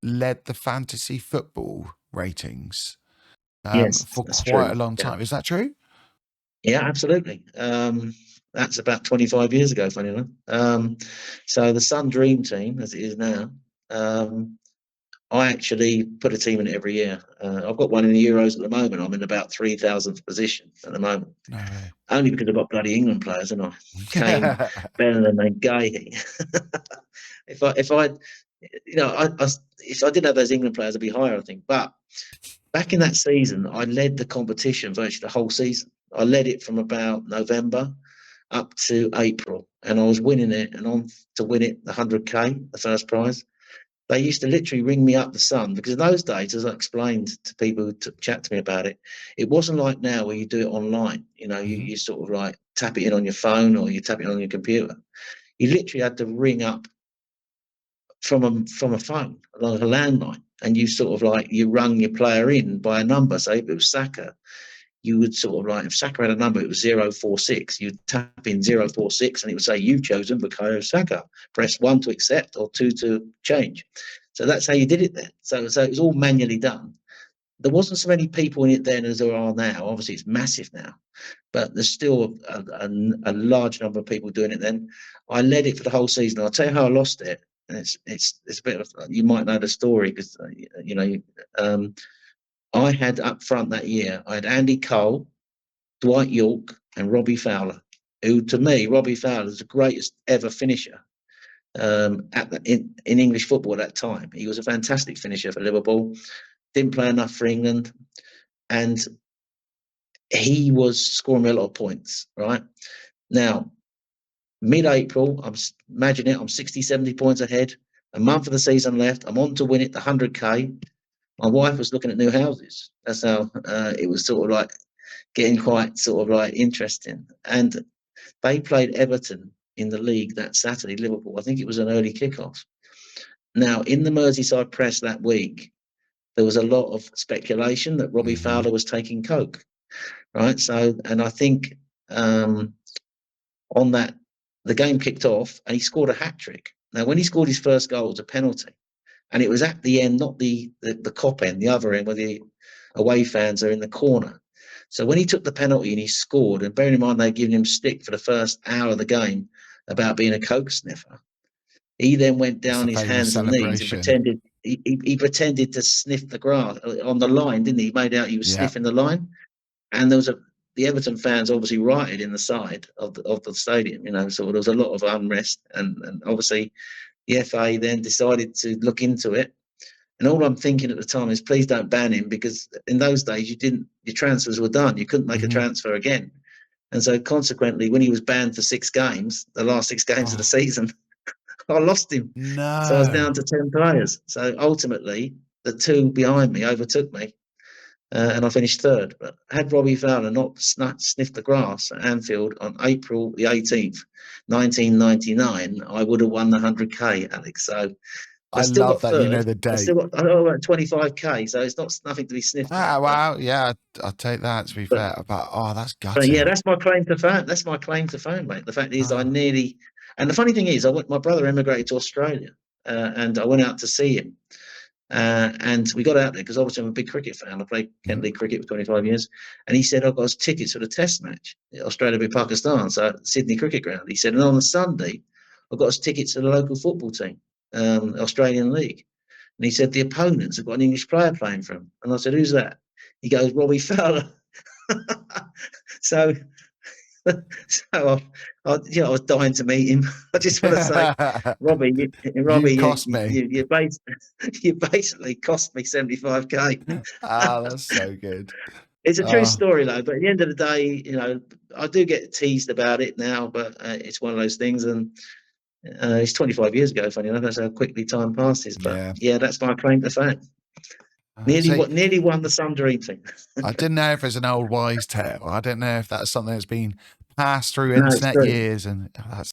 [SPEAKER 1] led the fantasy football ratings.
[SPEAKER 2] Yes,
[SPEAKER 1] for
[SPEAKER 2] that's
[SPEAKER 1] quite a
[SPEAKER 2] true.
[SPEAKER 1] long
[SPEAKER 2] Yeah,
[SPEAKER 1] time. Is that true?
[SPEAKER 2] yeah, absolutely. That's about 25 years ago, funny enough. So the Sun Dream Team, as it is now, um, I actually put a team in it every year. I've got one in the Euros at the moment. I'm in about 3,000th position at the moment,
[SPEAKER 1] No way.
[SPEAKER 2] only because I've got bloody England players, and I Kane, Bellingham, and Gay. if I, if I didn't have those England players, I'd be higher, I think. But back in that season, I led the competition virtually the whole season. I led it from about November up to April, and I was winning it and on to win it the 100K, the first prize. They used to literally ring me up the Sun because in those days, as I explained to people who chat to me about it, it wasn't like now where you do it online. You know,
[SPEAKER 1] Hmm.
[SPEAKER 2] you sort of like tap it in on your phone or you tap it on your computer. You literally had to ring up from a phone, like a landline, and you sort of like you rung your player in by a number. So if it was Saka, you would sort of like if Saka had a number, it was 046. You'd tap in 046 and it would say you've chosen Bukayo Saka. Press 1 to accept or 2 to change. So that's how you did it then. So it was all manually done. There wasn't so many people in it then as there are now. Obviously, it's massive now, but there's still a large number of people doing it then. I led it for the whole season. I'll tell you how I lost it. And it's a bit of, you might know the story because you know um, I had up front that year. I had Andy Cole, Dwight York, and Robbie Fowler. Who to me, Robbie Fowler is the greatest ever finisher in English football at that time. He was a fantastic finisher for Liverpool. Didn't play enough for England, and he was scoring me a lot of points. Right now, mid-April, imagine it. I'm 60, 70 points ahead. A month of the season left. I'm on to win it, the 100K. My wife was looking at new houses. That's how it was sort of like getting quite sort of like interesting. And they played Everton in the league that Saturday, Liverpool. I think it was an early kickoff. Now, in the Merseyside press that week, there was a lot of speculation that Robbie
[SPEAKER 1] Hmm.
[SPEAKER 2] Fowler was taking coke, right? So, and I think on that, the game kicked off and he scored a hat trick. Now, when he scored his first goal, it was a penalty, and it was at the end, not the cop end, the other end, where the away fans are in the corner. So when he took the penalty and he scored, and bearing in mind they'd given him stick for the first hour of the game about being a coke sniffer, he then went
[SPEAKER 1] It's
[SPEAKER 2] down
[SPEAKER 1] the
[SPEAKER 2] his
[SPEAKER 1] famous
[SPEAKER 2] hands and knees and
[SPEAKER 1] celebration.
[SPEAKER 2] pretended he pretended to sniff the grass on the line, didn't he? He made out he was
[SPEAKER 1] Yeah.
[SPEAKER 2] sniffing the line, and there was the Everton fans obviously rioted in the side of the stadium. You know, so there was a lot of unrest, and obviously the FA then decided to look into it. And all I'm thinking at the time is, please don't ban him, because in those days your transfers were done. You couldn't make a
[SPEAKER 1] Hmm.
[SPEAKER 2] transfer again. And so consequently, when he was banned for 6 games, the last 6 games of the
[SPEAKER 1] Oh
[SPEAKER 2] season, I lost him. So I was
[SPEAKER 1] no.
[SPEAKER 2] down to 10 players. So ultimately, the two behind me overtook me, and I finished third. But had Robbie Fowler not sniffed the grass at Anfield on April the 18th, 1999, I would have won the 100K, Alex. So I
[SPEAKER 1] I
[SPEAKER 2] still
[SPEAKER 1] love
[SPEAKER 2] got
[SPEAKER 1] that you know
[SPEAKER 2] third.
[SPEAKER 1] the
[SPEAKER 2] I still
[SPEAKER 1] date.
[SPEAKER 2] got, I got 25K, so it's not nothing to be sniffed at.
[SPEAKER 1] Ah, wow. Yeah, I'll take that to be
[SPEAKER 2] But
[SPEAKER 1] fair. But oh, that's
[SPEAKER 2] but yeah,
[SPEAKER 1] gutting.
[SPEAKER 2] that's my claim to fame. That's my claim to fame, mate. The fact is, I
[SPEAKER 1] Oh.
[SPEAKER 2] nearly. And the funny thing is, my brother emigrated to Australia, and I went out to see him. And we got out there because obviously I'm a big cricket fan. I played Kent
[SPEAKER 1] Mhm.
[SPEAKER 2] League cricket for 25 years. And he said, I've got us tickets for the test match, Australia v Pakistan, so at Sydney Cricket Ground. He said, and on the Sunday, I've got us tickets to the local football team, Australian League. And he said, the opponents have got an English player playing for them. And I said, who's that? He goes, Robbie Fowler. so I was dying to meet him. I just want to say, Robbie,
[SPEAKER 1] You
[SPEAKER 2] Robbie,
[SPEAKER 1] cost me.
[SPEAKER 2] you basically cost me 75K.
[SPEAKER 1] Ah, that's so good.
[SPEAKER 2] It's a true
[SPEAKER 1] Oh,
[SPEAKER 2] story, though. But at the end of the day, I do get teased about it now, but it's one of those things, and it's 25 years ago. Funny enough, that's how quickly time passes. But
[SPEAKER 1] yeah.
[SPEAKER 2] yeah, that's my claim to fame.
[SPEAKER 1] See,
[SPEAKER 2] Nearly won the Sun Dream thing.
[SPEAKER 1] I didn't know if it's an old wise tale. I didn't know if that's something that's been passed through
[SPEAKER 2] No, it's
[SPEAKER 1] internet
[SPEAKER 2] true.
[SPEAKER 1] years, and oh, that's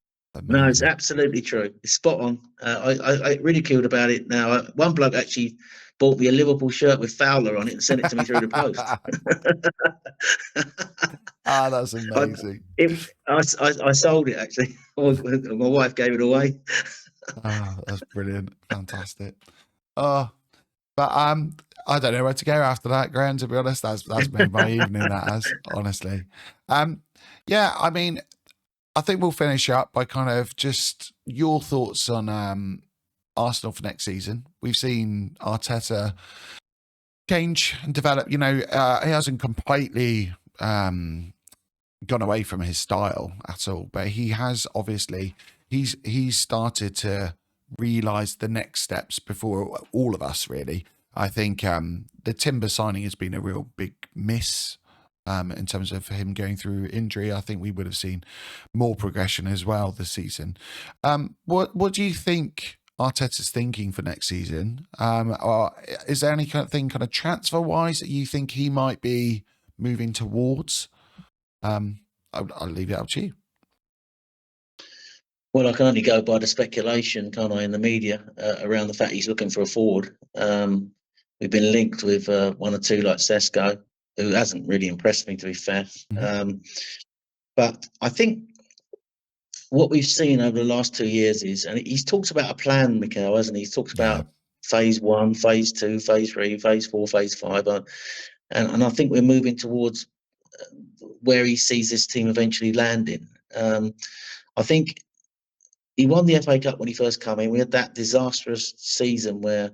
[SPEAKER 2] No, it's
[SPEAKER 1] amazing.
[SPEAKER 2] absolutely true. It's spot on. I ridiculed about it now. One bloke actually bought me a Liverpool shirt with Fowler on it and sent it to me through the post.
[SPEAKER 1] Ah, that's
[SPEAKER 2] I,
[SPEAKER 1] amazing.
[SPEAKER 2] I sold it actually. My wife gave it away.
[SPEAKER 1] Ah, that's brilliant. Fantastic. Oh, But I don't know where to go after that, Graham. To be honest, that's made my evening. That has, honestly. Yeah, I mean, I think we'll finish up by kind of just your thoughts on Arsenal for next season. We've seen Arteta change and develop. You know, he hasn't completely gone away from his style at all, but he has obviously he's started to realise the next steps before all of us. Really, I think the Timber signing has been a real big miss. In terms of him going through injury, I think we would have seen more progression as well this season. What do you think Arteta's thinking for next season? Or is there any kind of thing, kind of transfer wise, that you think he might be moving towards? I'll leave it up to you.
[SPEAKER 2] Well, I can only go by the speculation, can't I, in the media around the fact he's looking for a forward. We've been linked with one or two like Sesko, who hasn't really impressed me, to be fair.
[SPEAKER 1] Mm-hmm.
[SPEAKER 2] But I think what we've seen over the last 2 years is, and he's talked about a plan, Mikel, hasn't he? He's talked about phase 1, phase 2, phase 3, phase 4, phase 5. And I think we're moving towards where he sees this team eventually landing. I think he won the FA Cup when he first came in. We had that disastrous season where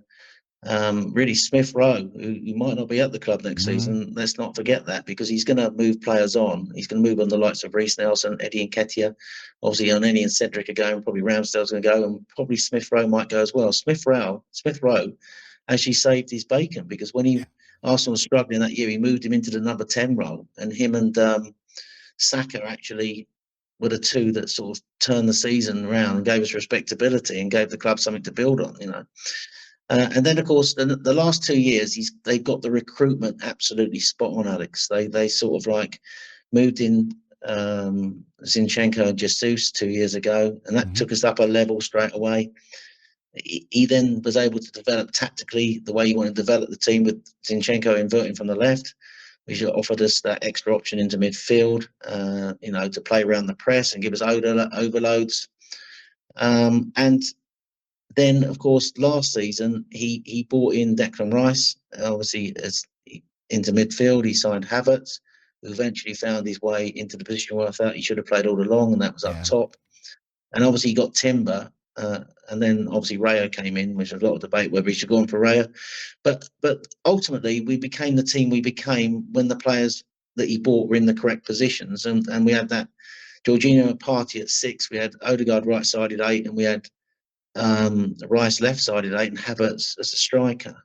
[SPEAKER 2] really Smith Rowe, who might not be at the club next season, let's not forget that, because he's going to move players on. He's going to move on the likes of Reece Nelson, Eddie Nketiah. Obviously, Oneni and Cedric are going. Probably Ramsdale's going to go, and probably Smith Rowe might go as well. Smith Rowe actually saved his bacon, because when Arsenal was struggling that year, he moved him into the number 10 role, and him and Saka actually were the two that sort of turned the season around and gave us respectability and gave the club something to build on, you know. And then, of course, the last 2 years, they've got the recruitment absolutely spot on, Alex. They sort of like moved in Zinchenko and Jesus 2 years ago, and that took us up a level straight away. He then was able to develop tactically the way he wanted to develop the team, with Zinchenko inverting from the left, which offered us that extra option into midfield, to play around the press and give us overloads. And then, of course, last season, he brought in Declan Rice, obviously, into midfield. He signed Havertz, who eventually found his way into the position where I thought he should have played all along, and that was up top. And obviously, he got Timber, and then obviously Raya came in, which was a lot of debate whether he should go on for Raya. But ultimately, we became the team we became when the players that he bought were in the correct positions. And we had that Jorginho Partey at 6, we had Odegaard right-sided 8, and we had Rice left-sided 8, and Havertz as a striker.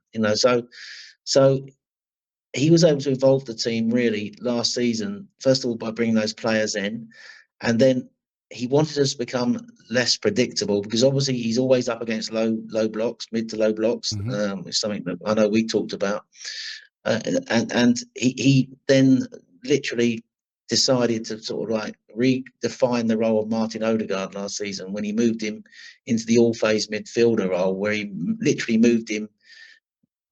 [SPEAKER 2] So he was able to evolve the team really last season, first of all by bringing those players in, and then he wanted us to become less predictable, because obviously he's always up against low blocks, mid to low blocks. It's something that I know we talked about, and he then literally decided to sort of like redefine the role of Martin Odegaard last season, when he moved him into the all-phase midfielder role, where he literally moved him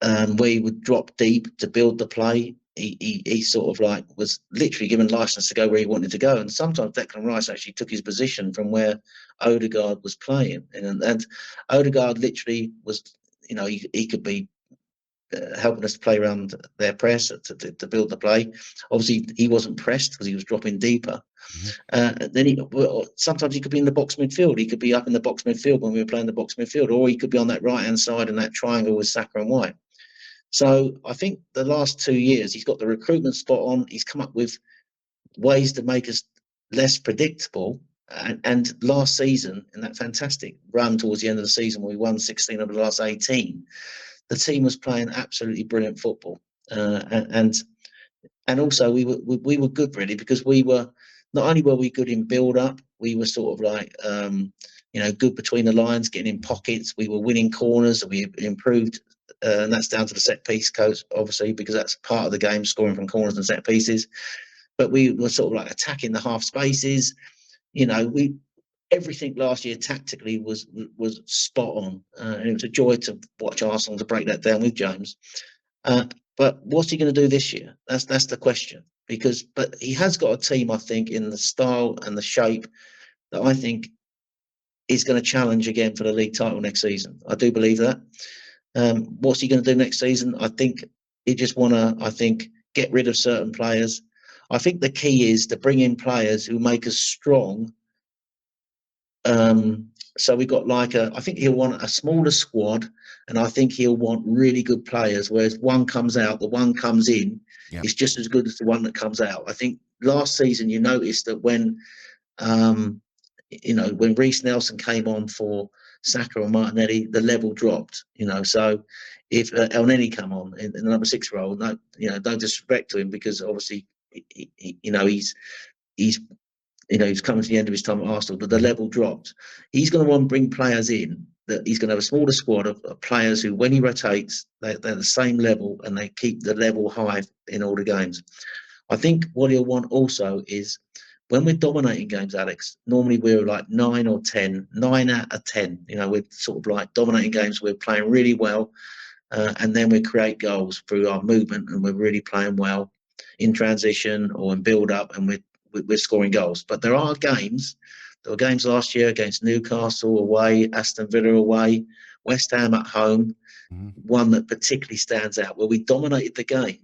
[SPEAKER 2] where he would drop deep to build the play. He sort of like was literally given license to go where he wanted to go. And sometimes Declan Rice actually took his position from where Odegaard was playing. And Odegaard literally was, he could be helping us to play around their press to build the play. Obviously, he wasn't pressed because he was dropping deeper. Then sometimes he could be in the box midfield. He could be up in the box midfield when we were playing the box midfield, or he could be on that right-hand side in that triangle with Saka and White. So I think the last 2 years, he's got the recruitment spot on. He's come up with ways to make us less predictable. And last season, in that fantastic run towards the end of the season, where we won 16 of the last 18, the team was playing absolutely brilliant football. And also we were good, really, because we were, not only were we good in build-up, we were sort of like, good between the lines, getting in pockets. We were winning corners, and we improved. And that's down to the set piece coach, obviously, because that's part of the game, scoring from corners and set pieces. But we were sort of like attacking the half spaces. Everything last year tactically was spot on, and it was a joy to watch Arsenal to break that down with James. But what's he going to do this year? That's the question. But he has got a team, I think, in the style and the shape that I think is going to challenge again for the league title next season. I do believe that. What's he going to do next season? I think he just want to, get rid of certain players. I think the key is to bring in players who make us strong. So we got I think he'll want a smaller squad, and I think he'll want really good players. Whereas one comes out, the one comes in is just as good as the one that comes out. I think last season you noticed that when Reece Nelson came on for Saka or Martinelli, the level dropped. So if El Neni come on in the number 6 role, no disrespect to him, because obviously he's coming to the end of his time at Arsenal, but the level dropped. He's going to want to bring players in that he's going to have a smaller squad of players who, when he rotates, they're the same level and they keep the level high in all the games. I think what he'll want also is, when we're dominating games, Alex, normally we're like 9 out of 10. We're sort of like dominating games. We're playing really well, and then we create goals through our movement, and we're really playing well in transition or in build-up, and we're scoring goals. But there were games last year against Newcastle away, Aston Villa away, West Ham at home, one that particularly stands out, where we dominated the game.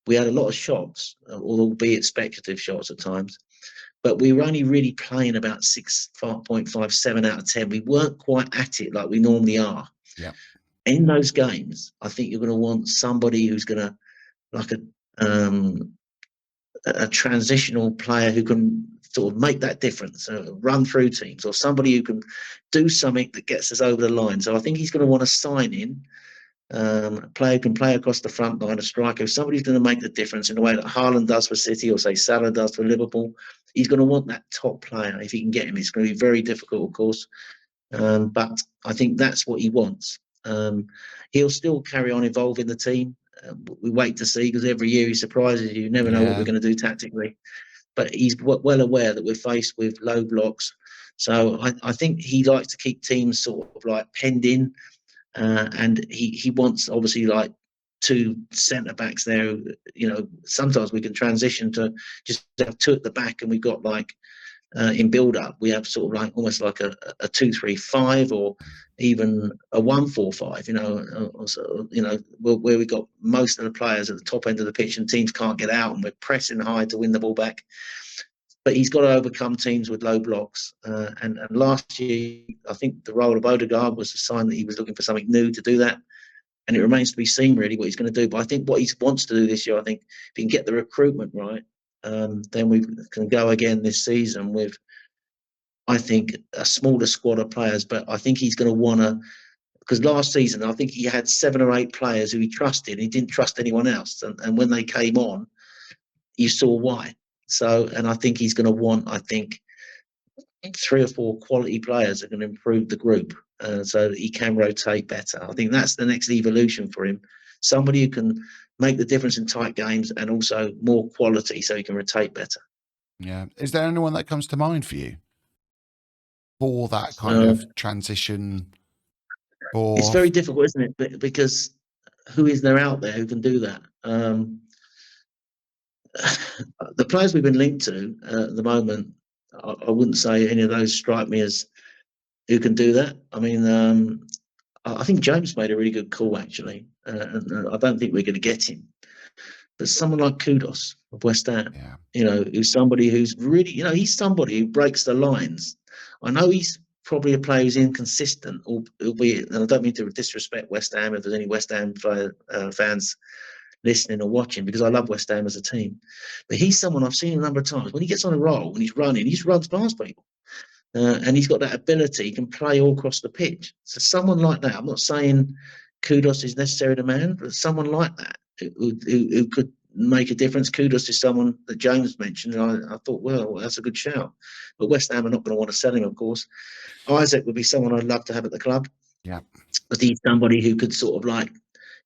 [SPEAKER 2] We had a lot of shots, albeit speculative shots at times, but we were only really playing about 6.5, 7 out of 10. We weren't quite at it like we normally are.
[SPEAKER 1] Yeah.
[SPEAKER 2] In those games, I think you're going to want somebody who's going to, like a transitional player who can sort of make that difference, run through teams, or somebody who can do something that gets us over the line. So I think he's going to want to sign in a player who can play across the front line, a striker, somebody who's going to make the difference in the way that Haaland does for City, or say Salah does for Liverpool. He's going to want that top player. If he can get him, it's going to be very difficult, of course, but I think that's what he wants. He'll still carry on evolving the team. We wait to see, because every year he surprises you. You never know what we're going to do tactically. But he's well aware that we're faced with low blocks. So I think he likes to keep teams sort of like penned in. And he wants, obviously, like 2 centre-backs there. Sometimes we can transition to just have 2 at the back, and we've got in build-up, we have sort of like almost like a 2-3-5, or even a 1-4-5, where we got most of the players at the top end of the pitch and teams can't get out, and we're pressing high to win the ball back. But he's got to overcome teams with low blocks. And last year, I think the role of Odegaard was a sign that he was looking for something new to do that. And it remains to be seen, really, what he's going to do. But I think what he wants to do this year, I think, if he can get the recruitment right, then we can go again this season with, I think, a smaller squad of players. But I think he's going to want to, because last season, I think he had 7 or 8 players who he trusted. He didn't trust anyone else. And when they came on, you saw why. So, and I think he's going to want, 3 or 4 quality players that are going to improve the group, so that he can rotate better. I think that's the next evolution for him. Somebody who can make the difference in tight games, and also more quality, so he can rotate better.
[SPEAKER 1] Yeah. Is there anyone that comes to mind for you for that kind of transition?
[SPEAKER 2] It's very difficult, isn't it? Because who is there out there who can do that? The players we've been linked to at the moment, I wouldn't say any of those strike me as who can do that. I mean, I think James made a really good call, actually, and I don't think we're going to get him. But someone like Kudus of West Ham, who's somebody who's really, he's somebody who breaks the lines. I know he's probably a player who's inconsistent, albeit, and I don't mean to disrespect West Ham if there's any West Ham fans listening or watching, because I love West Ham as a team. But he's someone I've seen a number of times. When he gets on a roll, when he's running, he just runs past people. And he's got that ability. He can play all across the pitch. So someone like that, I'm not saying Kudus is necessarily the man, but someone like that who could make a difference. Kudus is someone that James mentioned, and I thought, well, that's a good shout. But West Ham are not going to want to sell him, of course. Isaac would be someone I'd love to have at the club.
[SPEAKER 1] Yeah.
[SPEAKER 2] But he's somebody who could sort of like,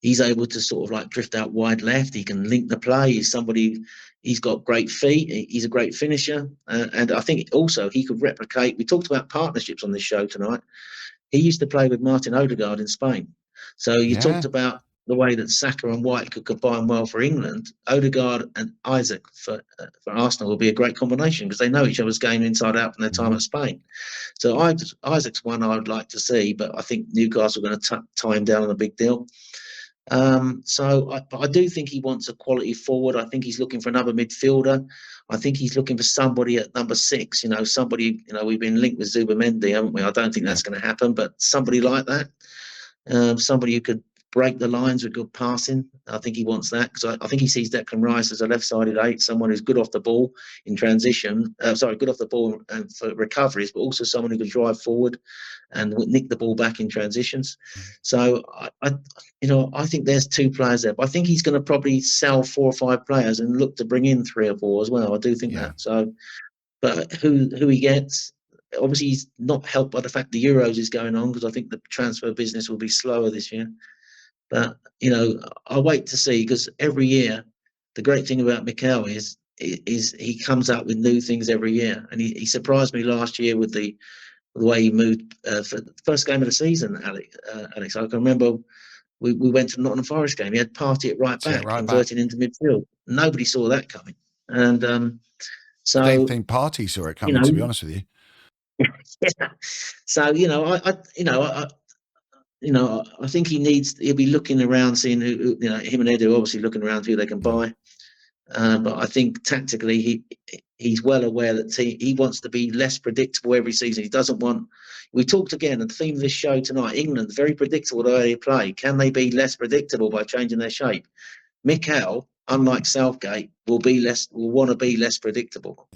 [SPEAKER 2] he's able to sort of like drift out wide left. He can link the play. He's somebody, he's got great feet. He's a great finisher. And I think also he could replicate. We talked about partnerships on this show tonight. He used to play with Martin Odegaard in Spain. So you talked about the way that Saka and White could combine well for England, Odegaard and Isaac for Arsenal will be a great combination because they know each other's game inside out from their time at Spain. So Isaac's one I would like to see, but I think Newcastle are going to tie him down on a big deal. But I do think he wants a quality forward. I think he's looking for another midfielder. I think he's looking for somebody at number 6. Somebody. We've been linked with Zubimendi, haven't we? I don't think that's going to happen, but somebody like that, somebody who could break the lines with good passing. I think he wants that because I think he sees Declan Rice as a left-sided 8, someone who's good off the ball in transition. Good off the ball and for recoveries, but also someone who can drive forward and nick the ball back in transitions. So I think there's 2 players there, but I think he's going to probably sell 4 or 5 players and look to bring in 3 or 4 as well. I do think that. So, but who he gets. Obviously, he's not helped by the fact the Euros is going on because I think the transfer business will be slower this year. But, I'll wait to see because every year, the great thing about Mikel is he comes up with new things every year. And he surprised me last year with the way he moved for the first game of the season, Alex. I can remember we went to the Nottingham Forest game. He had Partey at right back, converting into midfield. Nobody saw that coming. And so...
[SPEAKER 1] I don't think Partey saw it coming, to be honest with you.
[SPEAKER 2] Yeah. So, I think he'll be looking around, seeing who, him and Edu obviously looking around who they can buy. But I think tactically he's well aware that he wants to be less predictable every season. He doesn't want. We talked again, and the theme of this show tonight: England very predictable the way they play. Can they be less predictable by changing their shape? Mikel, unlike Southgate, will want to be less predictable,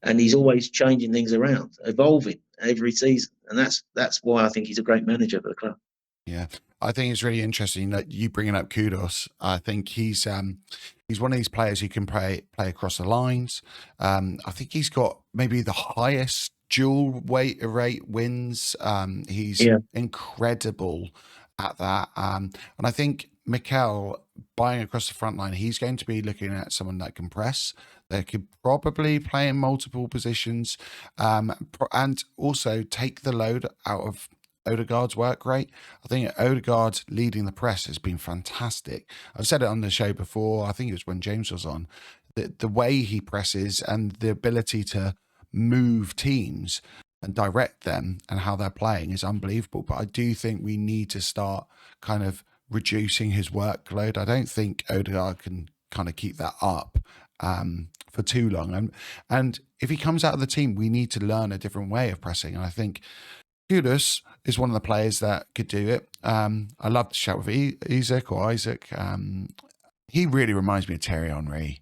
[SPEAKER 2] and he's always changing things around, evolving every season, and that's why I think he's a great manager for the club.
[SPEAKER 1] Yeah, I think it's really interesting that you bringing up Kudos. I think he's one of these players who can play across the lines. I think he's got maybe the highest dual weight rate wins. He's incredible at that. And I think Mikel buying across the front line, he's going to be looking at someone that can press. They could probably play in multiple positions, and also take the load out of Odegaard's work rate. I think Odegaard leading the press has been fantastic. I've said it on the show before. I think it was when James was on. The way he presses and the ability to move teams and direct them and how they're playing is unbelievable. But I do think we need to start kind of reducing his workload. I don't think Odegaard can kind of keep that up for too long. And if he comes out of the team, we need to learn a different way of pressing. And I think Kudus is one of the players that could do it. I love the shout with Isaac. He really reminds me of Thierry Henry.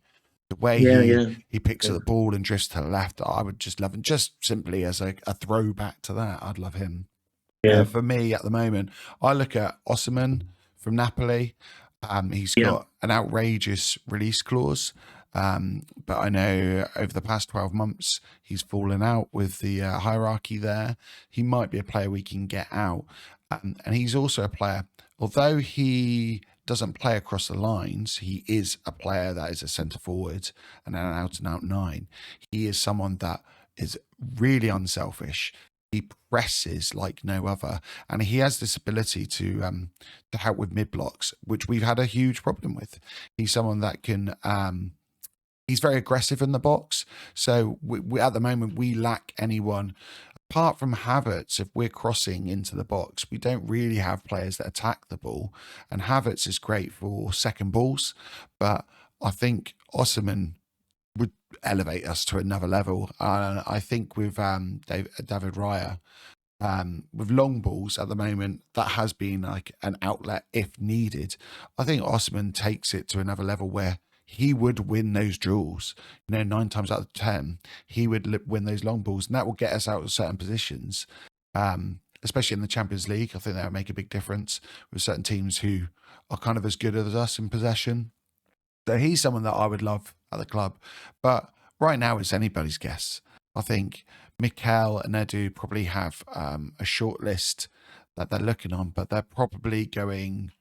[SPEAKER 1] The way he picks up the ball and drifts to the left, I would just love him. Just simply as a throwback to that, I'd love him. For me at the moment, I look at Osimhen from Napoli. He's got an outrageous release clause. But I know over the past 12 months, he's fallen out with the hierarchy there. He might be a player we can get out. And he's also a player, although he doesn't play across the lines, he is a player that is a centre forward and an out and out 9. He is someone that is really unselfish. He presses like no other, and he has this ability to help with mid blocks, which we've had a huge problem with. He's someone that can. He's very aggressive in the box. So we at the moment, we lack anyone. Apart from Havertz, if we're crossing into the box, we don't really have players that attack the ball. And Havertz is great for second balls. But I think Osimhen would elevate us to another level. I think with David Raya, with long balls at the moment, that has been like an outlet if needed. I think Osimhen takes it to another level where he would win those duels. 9 times out of 10, he would win those long balls, and that will get us out of certain positions, especially in the Champions League. I think that would make a big difference with certain teams who are kind of as good as us in possession. So he's someone that I would love at the club. But right now, it's anybody's guess. I think Mikel and Edu probably have a short list that they're looking on, but they're probably going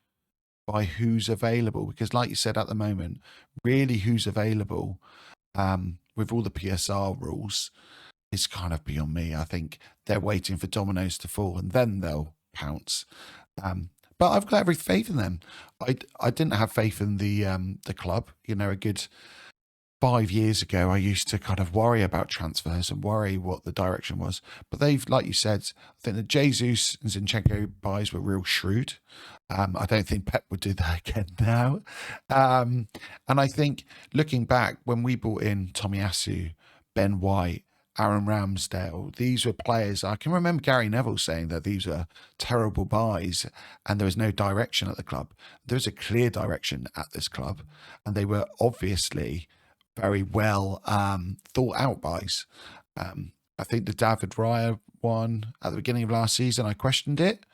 [SPEAKER 1] by who's available, because like you said, at the moment, really who's available with all the PSR rules is kind of beyond me. I think they're waiting for dominoes to fall and then they'll pounce. but I've got every faith in them. I didn't have faith in the club. You know, a good 5 years ago, I used to kind of worry about transfers and worry what the direction was. But they've, like you said, I think the Jesus and Zinchenko buys were real shrewd. I don't think Pep would do that again now. And I think looking back, when we brought in Tomiyasu, Ben White, Aaron Ramsdale, these were players. I can remember Gary Neville saying that these are terrible buys and there was no direction at the club. There's a clear direction at this club, and they were obviously very well thought out buys. I think the David Raya one at the beginning of last season, I questioned it.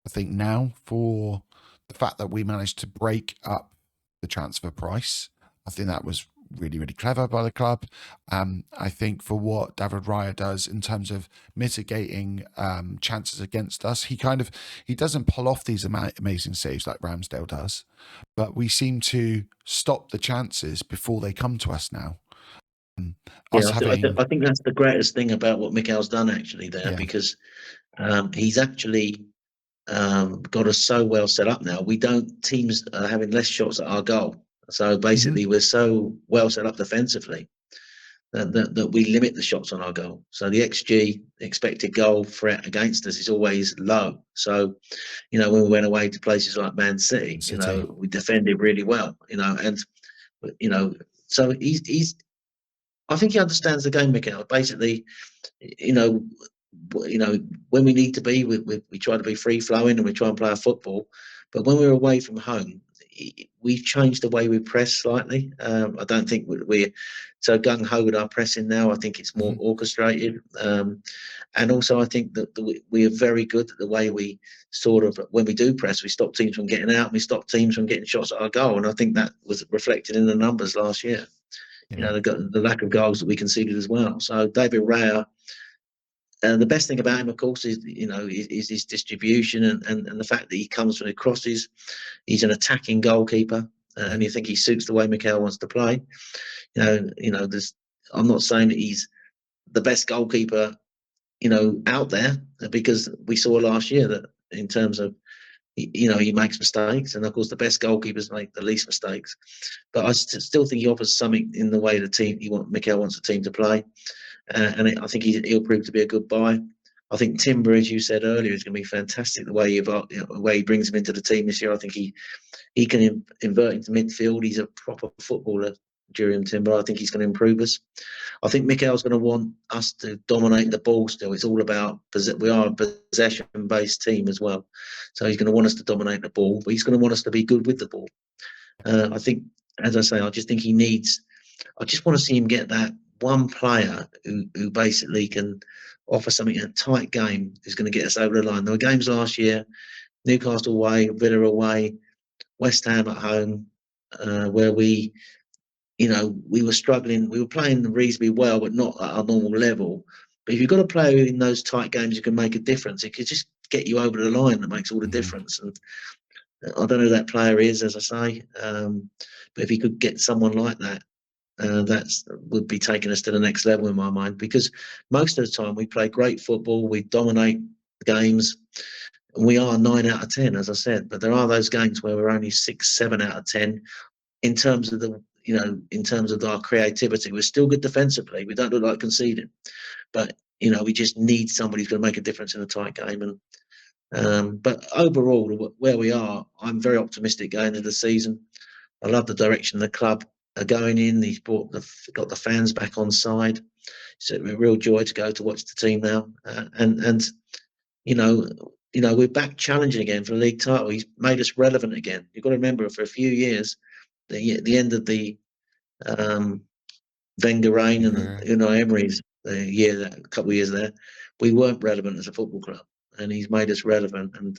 [SPEAKER 1] I think now, for the fact that we managed to break up the transfer price, I think that was really, really clever by the club. I think for what David Raya does in terms of mitigating chances against us, he doesn't pull off these amazing saves like Ramsdale does, but we seem to stop the chances before they come to us now.
[SPEAKER 2] Yeah, I think that's the greatest thing about what Mikel's done actually there, because he's actually got us so well set up now. Teams are having less shots at our goal. So basically, we're so well set up defensively that we limit the shots on our goal. So the XG, expected goal threat against us, is always low. So, you know, when we went away to places like Man City, you know, we defended really well, you know, and, you know, so he's I think he understands the game, Mikel. Basically, you know, when we need to be, we try to be free flowing and we try and play our football. But when we're away from home, we've changed the way we press slightly. I don't think we're so gung ho with our pressing now. I think it's more orchestrated. And also, I think that we are very good at the way we sort of, when we do press, we stop teams from getting out, and we stop teams from getting shots at our goal. And I think that was reflected in the numbers last year. You know, the lack of goals that we conceded as well. So David Raya, the best thing about him, of course, is is his distribution and the fact that he comes from the crosses. He's an attacking goalkeeper, and you think he suits the way Mikel wants to play. I'm not saying that he's the best goalkeeper, out there, because we saw last year that in terms of, he makes mistakes, and of course the best goalkeepers make the least mistakes. But I still think he offers something in the way Mikel wants the team to play. I think he'll prove to be a good buy. I think Timber, as you said earlier, is going to be fantastic. The way he brings him into the team this year, I think he can invert into midfield. He's a proper footballer, Jurriën Timber. I think he's going to improve us. I think Mikel's going to want us to dominate the ball still. It's all about we are a possession-based team as well. So he's going to want us to dominate the ball, but he's going to want us to be good with the ball. I think, as I say, I just want to see him get that one player who basically can offer something in a tight game, who's going to get us over the line. There were games last year, Newcastle away, Villa away, West Ham at home, where we were struggling. We were playing reasonably well, but not at our normal level. But if you've got a player in those tight games who can make a difference, it could just get you over the line. That makes all the difference. And I don't know who that player is, as I say, but if he could get someone like that, that would be taking us to the next level in my mind, because most of the time we play great football, we dominate games, and we are 9 out of 10, as I said. But there are those games where we're only 6, 7 out of 10 in terms of our creativity. We're still good defensively. We don't look like conceding, but we just need somebody who's going to make a difference in a tight game. And but overall, where we are, I'm very optimistic going into the season. I love the direction the club are going in. He's got the fans back on side. So it's a real joy to go to watch the team now. And we're back challenging again for the league title. He's made us relevant again. You've got to remember, for a few years, the end of the Wenger reign and Emery's a couple of years there, we weren't relevant as a football club, and he's made us relevant. And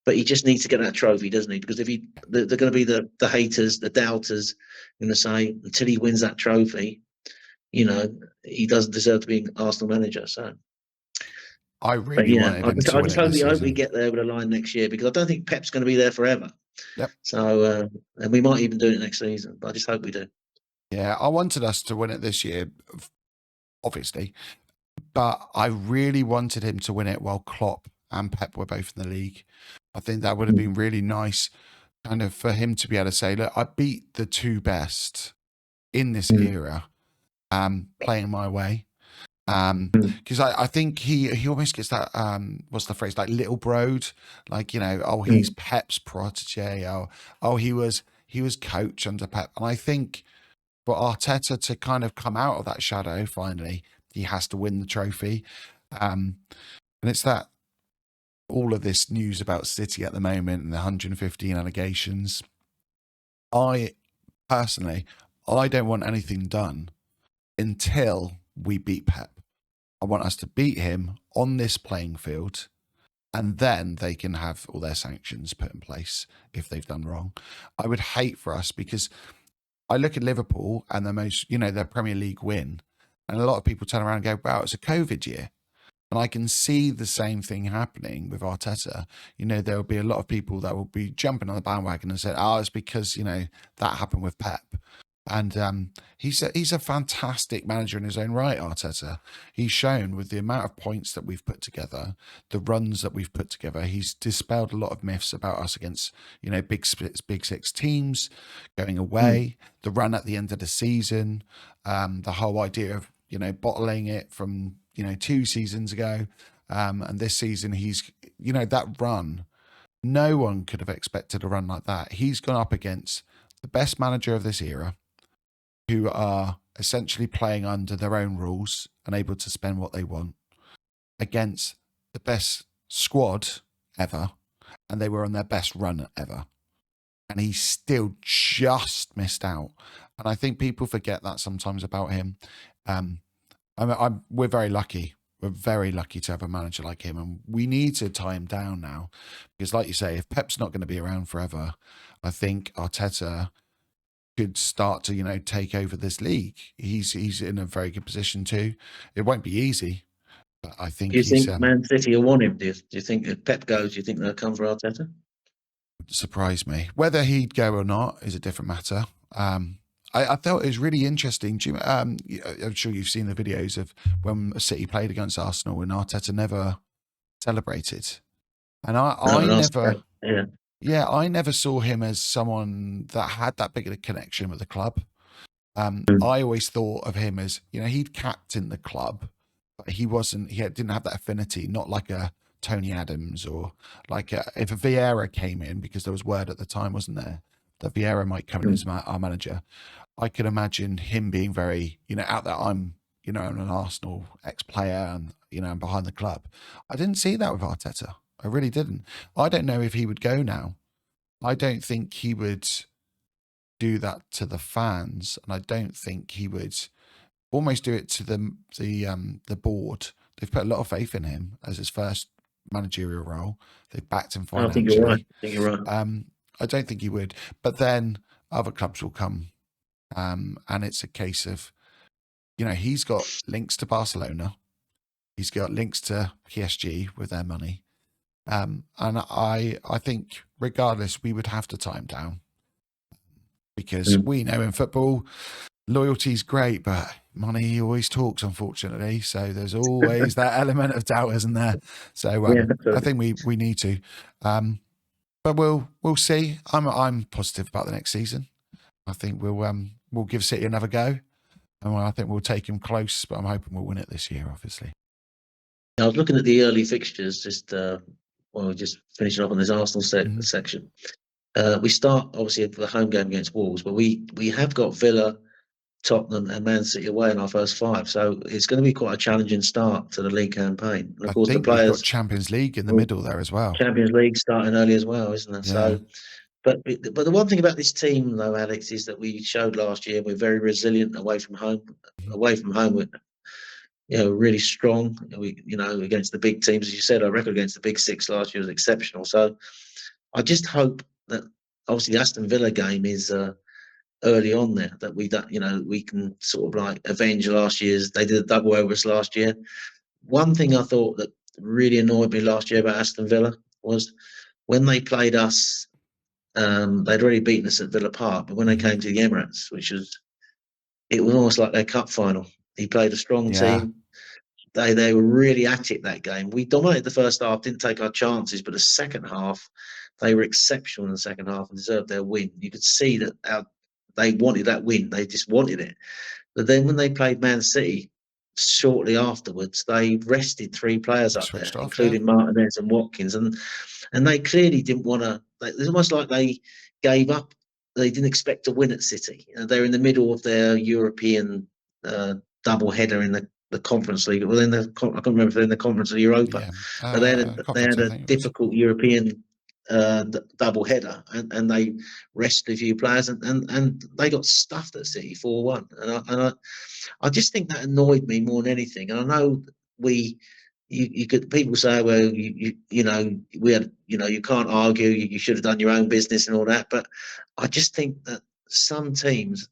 [SPEAKER 2] but he just needs to get that trophy, doesn't he? Because they're going to be the haters, the doubters, going to say until he wins that trophy, he doesn't deserve to be Arsenal manager. So
[SPEAKER 1] I really wanted him to win it this season.
[SPEAKER 2] I hope we get there over the line next year, because I don't think Pep's going to be there forever.
[SPEAKER 1] Yep.
[SPEAKER 2] So and we might even do it next season, but I just hope we do.
[SPEAKER 1] Yeah, I wanted us to win it this year, obviously, but I really wanted him to win it while Klopp and Pep were both in the league, I think that would have been really nice, kind of for him to be able to say, look, I beat the two best in this era, playing my way. Because I think he almost gets that, what's the phrase, like little broed, like, oh, he's Pep's protege, oh he was coach under Pep. And I think for Arteta to kind of come out of that shadow finally, he has to win the trophy. And it's that all of this news about City at the moment and the 115 allegations. I personally, I don't want anything done until we beat Pep. I want us to beat him on this playing field, and then they can have all their sanctions put in place if they've done wrong. I would hate for us, because I look at Liverpool and their Premier League win, and a lot of people turn around and go, wow, it's a COVID year. And I can see the same thing happening with Arteta. There will be a lot of people that will be jumping on the bandwagon and say, oh, it's because, that happened with Pep. And he's a fantastic manager in his own right, Arteta. He's shown, with the amount of points that we've put together, the runs that we've put together, he's dispelled a lot of myths about us against, big six teams, going away, the run at the end of the season, the whole idea of, bottling it from, 2 seasons ago. And this season, he's, that run, no one could have expected a run like that. He's gone up against the best manager of this era, who are essentially playing under their own rules and able to spend what they want, against the best squad ever, and they were on their best run ever. And he still just missed out. And I think people forget that sometimes about him. We're very lucky. We're very lucky to have a manager like him, and we need to tie him down now. Because like you say, if Pep's not going to be around forever, I think Arteta could start to, take over this league. He's in a very good position too. It won't be easy, but I think
[SPEAKER 2] Do you think Man City will want him? Do you think if Pep goes, do you think they'll come for Arteta?
[SPEAKER 1] Surprise me. Whether he'd go or not is a different matter. I thought it was really interesting. I'm sure you've seen the videos of when City played against Arsenal and Arteta never celebrated. And I never... I never saw him as someone that had that big of a connection with the club. I always thought of him as, he'd captained the club, but he didn't have that affinity, not like a Tony Adams, or like if a Vieira came in, because there was word at the time, wasn't there, that Vieira might come in as our manager. I could imagine him being very, out there, I'm an Arsenal ex-player, and, I'm behind the club. I didn't see that with Arteta. I really didn't. I don't know if he would go now. I don't think he would do that to the fans, and I don't think he would almost do it to the board. They've put a lot of faith in him as his first managerial role. They've backed him financially.
[SPEAKER 2] I think you're right.
[SPEAKER 1] I don't think he would. But then other clubs will come, and it's a case of, he's got links to Barcelona. He's got links to PSG with their money. And I think regardless, we would have to tie him down, because we know in football, loyalty is great, but money always talks, unfortunately. So there's always that element of doubt, isn't there? So I think we need to, but we'll see. I'm positive about the next season. I think we'll give City another go, and I think we'll take him close. But I'm hoping we'll win it this year, obviously.
[SPEAKER 2] I was looking at the early fixtures, just finishing up on this Arsenal section. We start obviously with the home game against Wolves, but we have got Villa, Tottenham, and Man City away in our first 5, so it's going to be quite a challenging start to the league campaign. And of course, the players,
[SPEAKER 1] we've got Champions League in the middle there as well.
[SPEAKER 2] Champions League starting early as well, isn't it? Yeah. So, but the one thing about this team, though, Alex, is that we showed last year we're very resilient away from home. Away from home, we're really strong. We, against the big teams, as you said, our record against the big 6 last year was exceptional. So, I just hope that obviously the Aston Villa game is early on there, that we can sort of like avenge last year's. They did a double over us last year. One thing I thought that really annoyed me last year about Aston Villa was when they played us. They'd already beaten us at Villa Park, but when they came to the Emirates, it was almost like their cup final. He played a strong team. they were really at it that game. We dominated the first half, didn't take our chances, but the second half, they were exceptional in the second half and deserved their win. You could see that they wanted that win. They just wanted it. But then when they played Man City shortly afterwards, they rested 3 players up there,
[SPEAKER 1] Switched off, yeah.
[SPEAKER 2] including Martinez and Watkins, and they clearly didn't want to. It's almost like they gave up. They didn't expect to win at City. They're in the middle of their European double header in the Conference League. Well, I can't remember if they're in the Conference or Europa,
[SPEAKER 1] Yeah.
[SPEAKER 2] but they
[SPEAKER 1] Conference,
[SPEAKER 2] had
[SPEAKER 1] I
[SPEAKER 2] a
[SPEAKER 1] think it was.
[SPEAKER 2] difficult European double header, and they rested a few players, and they got stuffed at City 4-1, and I just think that annoyed me more than anything. And I know you could, people say, well, you know, we had, you know, you can't argue, you should have done your own business and all that, but I just think that some teams,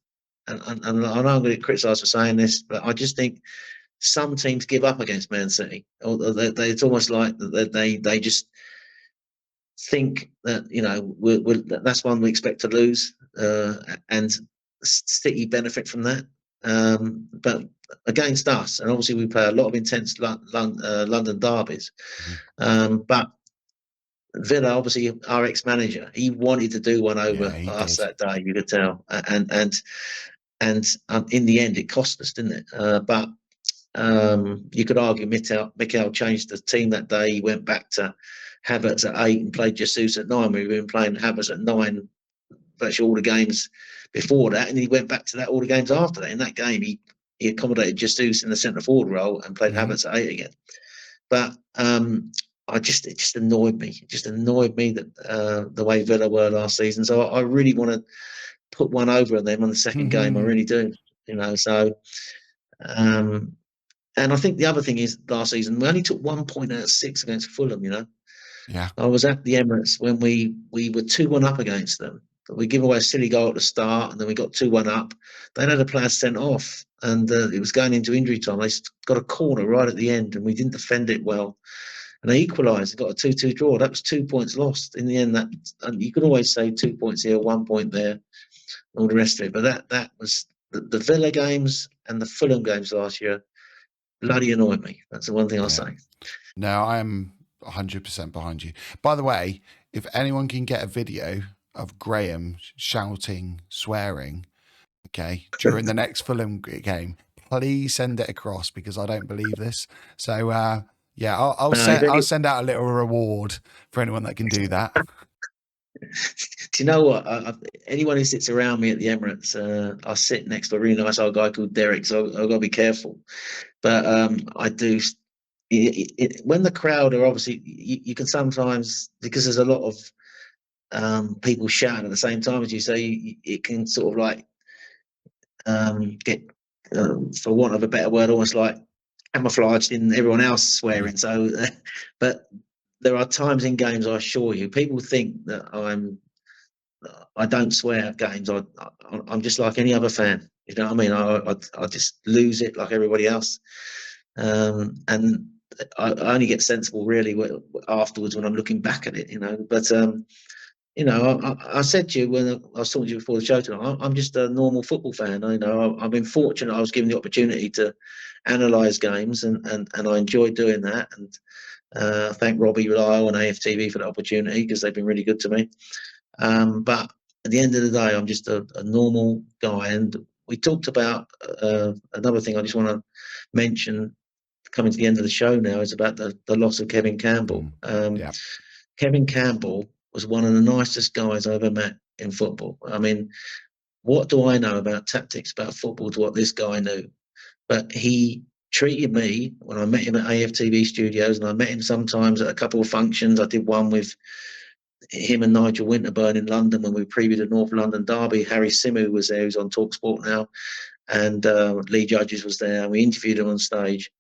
[SPEAKER 2] and I know I'm going to get criticised for saying this, but I just think some teams give up against Man City. Or it's almost like they just think that, you know, that's one we expect to lose, and City benefit from that. But against us, and obviously we play a lot of intense London derbies. But Villa, obviously our ex-manager, he wanted to do one
[SPEAKER 1] Yeah,
[SPEAKER 2] over
[SPEAKER 1] he
[SPEAKER 2] us
[SPEAKER 1] did.
[SPEAKER 2] that day. You could tell, and in the end, it cost us, didn't it? But you could argue Mikel changed the team that day. He went back to Havertz at 8 and played Jesus at 9. We've been playing Havertz at 9 virtually all the games before that, and he went back to that all the games after that. In that game, he accommodated Jesus in the centre forward role and played Havertz at 8 again. But it just annoyed me. It just annoyed me that the way Villa were last season. So I really want to put one over on them on the second game. I really do. You know, so. And I think the other thing is last season we only took 1 point out of 6 against Fulham. You know,
[SPEAKER 1] Yeah.
[SPEAKER 2] I was at the Emirates when we were 2-1 up against them. We gave away a silly goal at the start, and then we got 2-1 up. They had a player sent off, and it was going into injury time. They got a corner right at the end, and we didn't defend it well. And they equalised and got a 2-2 draw. That was 2 points lost in the end. That, and you could always say 2 points here, 1 point there, all the rest of it. But that was the Villa games and the Fulham games last year. Bloody annoyed me. That's the one thing I'll say.
[SPEAKER 1] No, I am 100% behind you. By the way, if anyone can get a video of Graham shouting, swearing, okay, during the next Fulham game, please send it across, because I don't believe this. So, yeah, I'll send out a little reward for anyone that can do that.
[SPEAKER 2] Do you know what? Anyone who sits around me at the Emirates, I sit next to a really nice old guy called Derek, so I've got to be careful. But I do. When the crowd are obviously, you can sometimes, because there's a lot of people shouting at the same time as you, so it can sort of like get, for want of a better word, almost like camouflaged in everyone else swearing.
[SPEAKER 1] Yeah.
[SPEAKER 2] So, but there are times in games, I assure you, people think that I don't swear at games. I'm just like any other fan. You know what I mean? I just lose it like everybody else. And I only get sensible really afterwards when I'm looking back at it, you know. But you know, I said to you when I was talking to you before the show tonight, I'm just a normal football fan. You know, I've been fortunate. I was given the opportunity to analyse games, and I enjoy doing that. And thank Robbie Lyle and AFTV for the opportunity, because they've been really good to me. But at the end of the day, I'm just a normal guy. And we talked about another thing I just want to mention coming to the end of the show now is about the loss of Kevin Campbell.
[SPEAKER 1] Yeah.
[SPEAKER 2] Kevin Campbell was one of the nicest guys I ever met in football. I mean, what do I know about tactics, about football, to what this guy knew? But he treated me, when I met him at AFTV studios, and I met him sometimes at a couple of functions. I did one with him and Nigel Winterburn in London when we previewed the North London derby. Harry Simu was there, who's on TalkSport now, and Lee Judges was there, and we interviewed him on stage.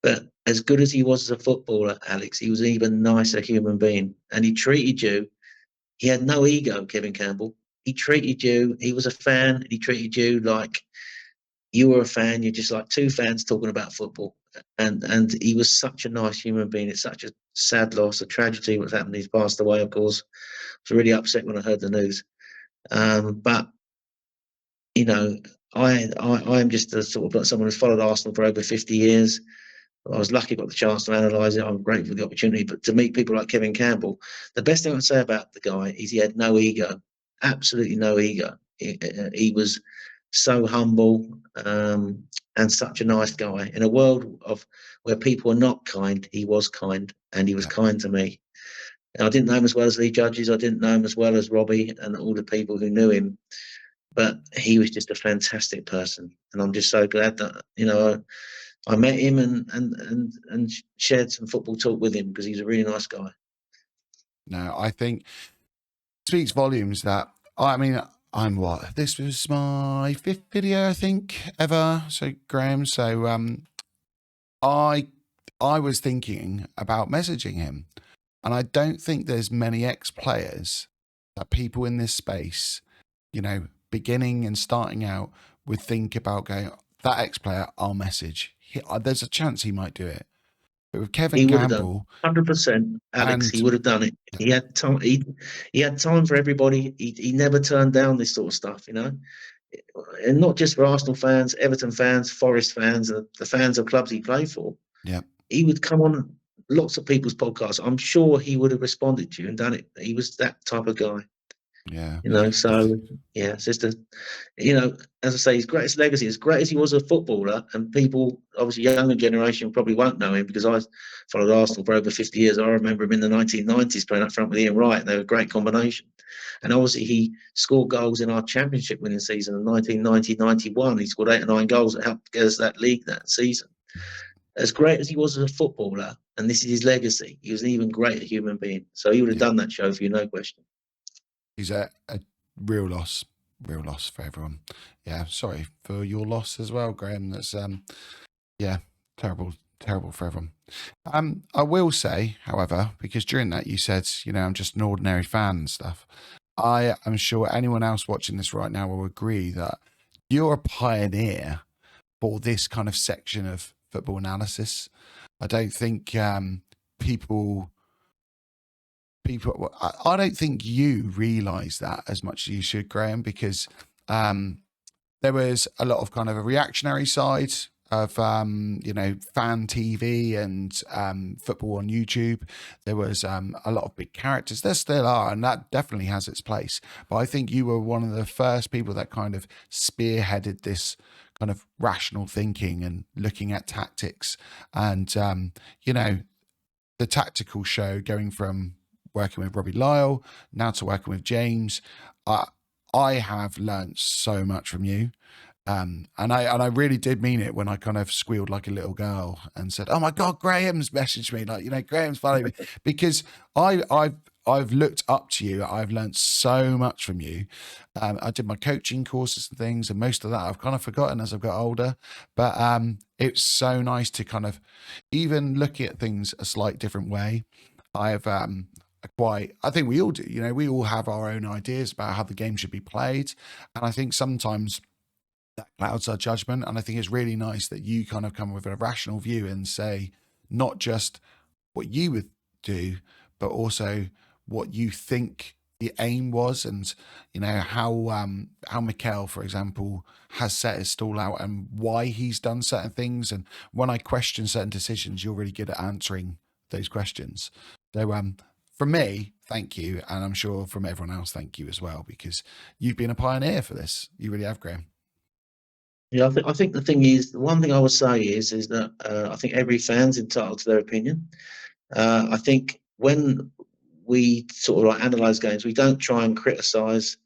[SPEAKER 2] But as good as he was as a footballer, Alex, he was an even nicer human being. And he treated you, he had no ego, Kevin Campbell. He treated you, he was a fan, and he treated you like you were a fan. You're just like two fans talking about football. And he was such a nice human being. It's such a sad loss, a tragedy what's happened. He's passed away, of course. I was really upset when I heard the news. But, you know, I'm just a sort of like someone who's followed Arsenal for over 50 years. I was lucky, got the chance to analyse it. I'm grateful for the opportunity. But to meet people like Kevin Campbell, the best thing I can say about the guy is he had no ego, absolutely no ego. He was so humble, and such a nice guy. In a world of where people are not kind, he was kind, and he was
[SPEAKER 1] Yeah.
[SPEAKER 2] kind to me. And I didn't know him as well as Lee Judges. I didn't know him as well as Robbie and all the people who knew him. But he was just a fantastic person, and I'm just so glad that I met him and shared some football talk with him, because he's a really nice guy.
[SPEAKER 1] No, I think it speaks volumes that, I mean, I'm what? This was my 5th video, I think, ever. So Graham, so I was thinking about messaging him, and I don't think there's many ex-players that people in this space, beginning and starting out, would think about going, that ex-player, I'll message. There's a chance he might do it. But with Kevin
[SPEAKER 2] He would have done
[SPEAKER 1] Campbell
[SPEAKER 2] 100%, Alex. He
[SPEAKER 1] and
[SPEAKER 2] would have done it. He had time. He had time for everybody. He never turned down this sort of stuff, and not just for Arsenal fans, Everton fans, Forest fans, and the fans of clubs he played for.
[SPEAKER 1] yeah,
[SPEAKER 2] He would come on lots of people's podcasts. I'm sure he would have responded to you and done it. He was that type of guy.
[SPEAKER 1] yeah.
[SPEAKER 2] So yeah, it's just as I say, his greatest legacy, as great as he was a footballer, and people, obviously younger generation, probably won't know him, because I followed Arsenal for over 50 years. I remember him in the 1990s playing up front with Ian Wright, and they were a great combination. And obviously he scored goals in our championship winning season of 1990-91. He scored 8 or 9 goals that helped get us that league that season. As great as he was as a footballer, and this is his legacy, he was an even greater human being. So he would have done that show for you, no question.
[SPEAKER 1] He's a real loss for everyone. Yeah, sorry for your loss as well, Graham. That's terrible for everyone. I will say, however, because during that you said, I'm just an ordinary fan and stuff. I am sure anyone else watching this right now will agree that you're a pioneer for this kind of section of football analysis. I don't think people, I don't think you realise that as much as you should, Graham, because there was a lot of kind of a reactionary side of fan TV and football on YouTube. There was a lot of big characters. There still are, and that definitely has its place. But I think you were one of the first people that kind of spearheaded this kind of rational thinking and looking at tactics, and the tactical show, going from working with Robbie Lyle now to working with James. I have learnt so much from you. And I really did mean it when I kind of squealed like a little girl and said, "Oh my God, Graham's messaged me." Like, Graham's following me, because I've looked up to you. I've learned so much from you. I did my coaching courses and things, and most of that I've kind of forgotten as I've got older. But it's so nice to kind of even look at things a slight different way. I've I think we all do. We all have our own ideas about how the game should be played, and I think sometimes that clouds our judgment. And I think it's really nice that you kind of come with a rational view and say not just what you would do, but also what you think the aim was, and how Mikel, for example, has set his stall out and why he's done certain things. And when I question certain decisions, you're really good at answering those questions. So from me, thank you, and I'm sure from everyone else, thank you as well, because you've been a pioneer for this. You really have, Graham.
[SPEAKER 2] Yeah, I think the thing is, the one thing I would say is that I think every fan's entitled to their opinion. I think when we sort of like analyse games, we don't try and criticise.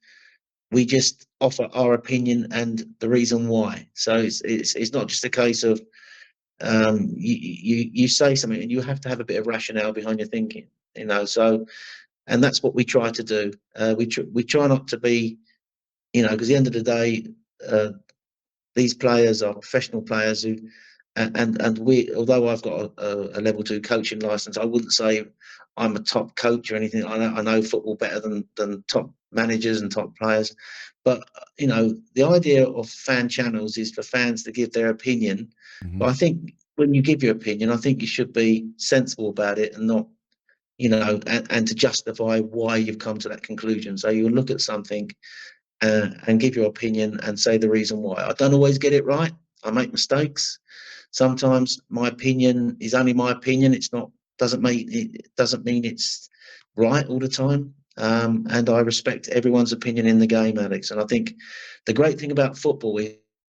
[SPEAKER 2] We just offer our opinion and the reason why. So it's not just a case of you say something and you have to have a bit of rationale behind your thinking. So, and that's what we try to do. We try not to be, because at the end of the day, these players are professional players who, and we, although I've got a level 2 coaching license, I wouldn't say I'm a top coach or anything. I know football better than top managers and top players, but the idea of fan channels is for fans to give their opinion.
[SPEAKER 1] Mm-hmm.
[SPEAKER 2] But I think when you give your opinion, I think you should be sensible about it and not, and to justify why you've come to that conclusion. So you look at something and give your opinion and say the reason why. I don't always get it right. I make mistakes. sometimes my opinion is only my opinion. It's not doesn't mean it's right all the time. And I respect everyone's opinion in the game, Alex. And I think the great thing about football is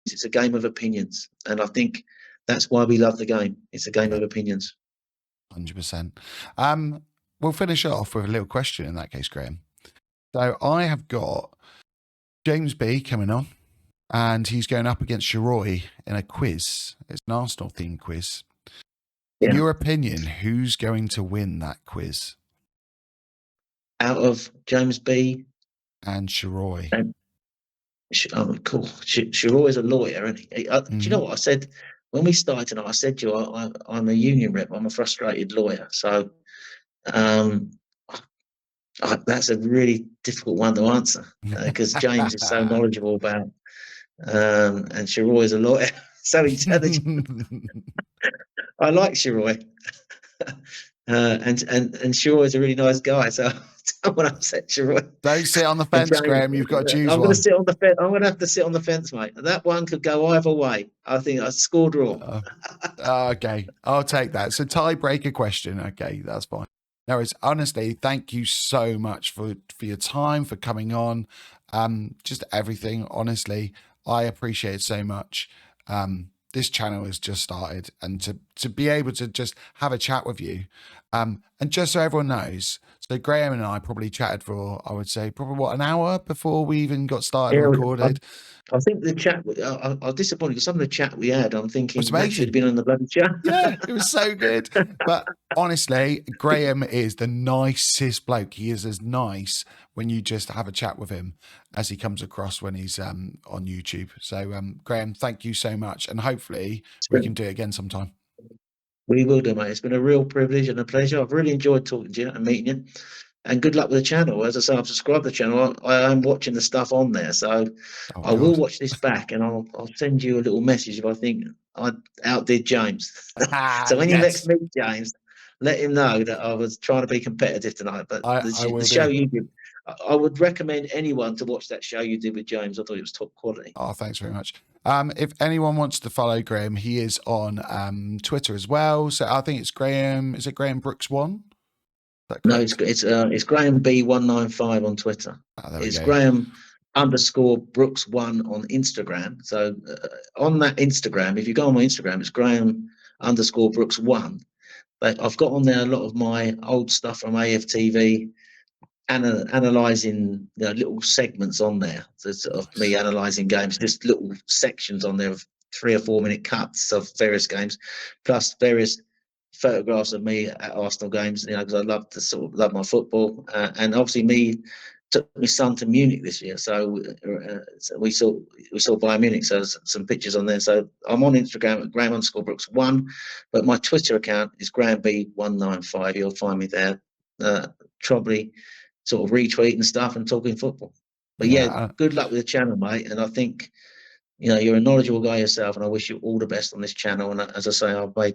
[SPEAKER 2] it's a game of opinions, and I think that's why we love the game. It's a game of opinions.
[SPEAKER 1] 100%. We'll finish off with a little question in that case, Graham. So I have got James B coming on, and he's going up against Shiroi in a quiz. It's an Arsenal themed quiz. In your opinion, who's going to win that quiz?
[SPEAKER 2] Out of James B
[SPEAKER 1] and Shiroi.
[SPEAKER 2] Oh, cool. Shiroi is a lawyer, isn't he? Do you know what I said when we started tonight? I said to you, I'm a union rep. I'm a frustrated lawyer. So that's a really difficult one to answer because James is so knowledgeable about, and Shiroi is a lawyer, so intelligent. I like Shiroi. And Shiroi is a really nice guy, so I don't want to upset Shiroi.
[SPEAKER 1] Don't sit on the fence, James, Graham. You've got to choose
[SPEAKER 2] I'm
[SPEAKER 1] one.
[SPEAKER 2] going to sit on the fence. I'm going to have to sit on the fence, mate. That one could go either way. I think I score draw.
[SPEAKER 1] Okay, I'll take that. So tiebreaker question. Okay, that's fine. No, it's honestly, thank you so much for your time, for coming on. Just everything. Honestly, I appreciate it so much. This channel has just started, and to be able to just have a chat with you, and just so everyone knows, so Graham and I probably chatted for, I would say, probably an hour before we even got started and recorded.
[SPEAKER 2] I think the chat, I was disappointed because some of the chat we had, I'm thinking that should have been on the bloody chat.
[SPEAKER 1] Yeah, it was so good. But honestly, Graham is the nicest bloke. He is as nice when you just have a chat with him as he comes across when he's on YouTube. So, Graham, thank you so much. And hopefully we can do it again sometime.
[SPEAKER 2] We will do, mate. It's been a real privilege and a pleasure. I've really enjoyed talking to you and meeting you. And good luck with the channel. As I say, I've subscribed to the channel. I am watching the stuff on there. So I will watch this back, and I'll send you a little message if I think I outdid James. So when you next meet James, let him know that I was trying to be competitive tonight. But the show you did, I would recommend anyone to watch that show you did with James. I thought it was top quality.
[SPEAKER 1] Oh, thanks very much. If anyone wants to follow Graham, he is on Twitter as well. So I think it's Graham. Is it Graham Brooks 1?
[SPEAKER 2] No, it's Graham B195 on Twitter. It's Graham _Brooks 1 on Instagram. So on that Instagram, if you go on my Instagram, it's Graham _Brooks 1. But I've got on there a lot of my old stuff from AFTV, analysing little segments on there. So sort of me analysing games, just little sections on there of 3 or 4 minute cuts of various games, plus various photographs of me at Arsenal games, because I love my football, and obviously took my son to Munich this year, so we saw Bayern Munich, so there's some pictures on there. So I'm on Instagram at Graham _Brooks 1, but my Twitter account is Graham B195. You'll find me there, probably sort of retweeting stuff and talking football. But good luck with the channel, mate, and I think you're a knowledgeable guy yourself, and I wish you all the best on this channel. And as I say, I've made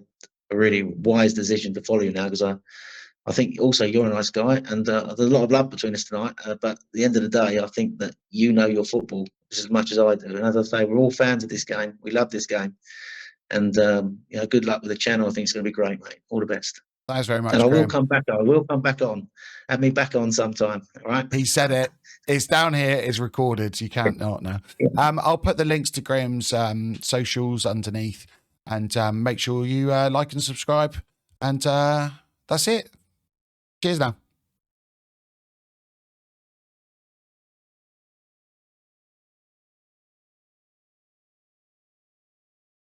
[SPEAKER 2] a really wise decision to follow you now, because I think also you're a nice guy, and there's a lot of love between us tonight. But at the end of the day, I think that your football just as much as I do. And as I say, we're all fans of this game. We love this game, and good luck with the channel. I think it's going to be great, mate. All the best.
[SPEAKER 1] Thanks very much.
[SPEAKER 2] And I will come back. I will come back on. Have me back on sometime. All right.
[SPEAKER 1] He said it. It's down here. It's recorded. So you can't not now. I'll put the links to Graham's socials underneath. And make sure you like and subscribe. And that's it. Cheers now.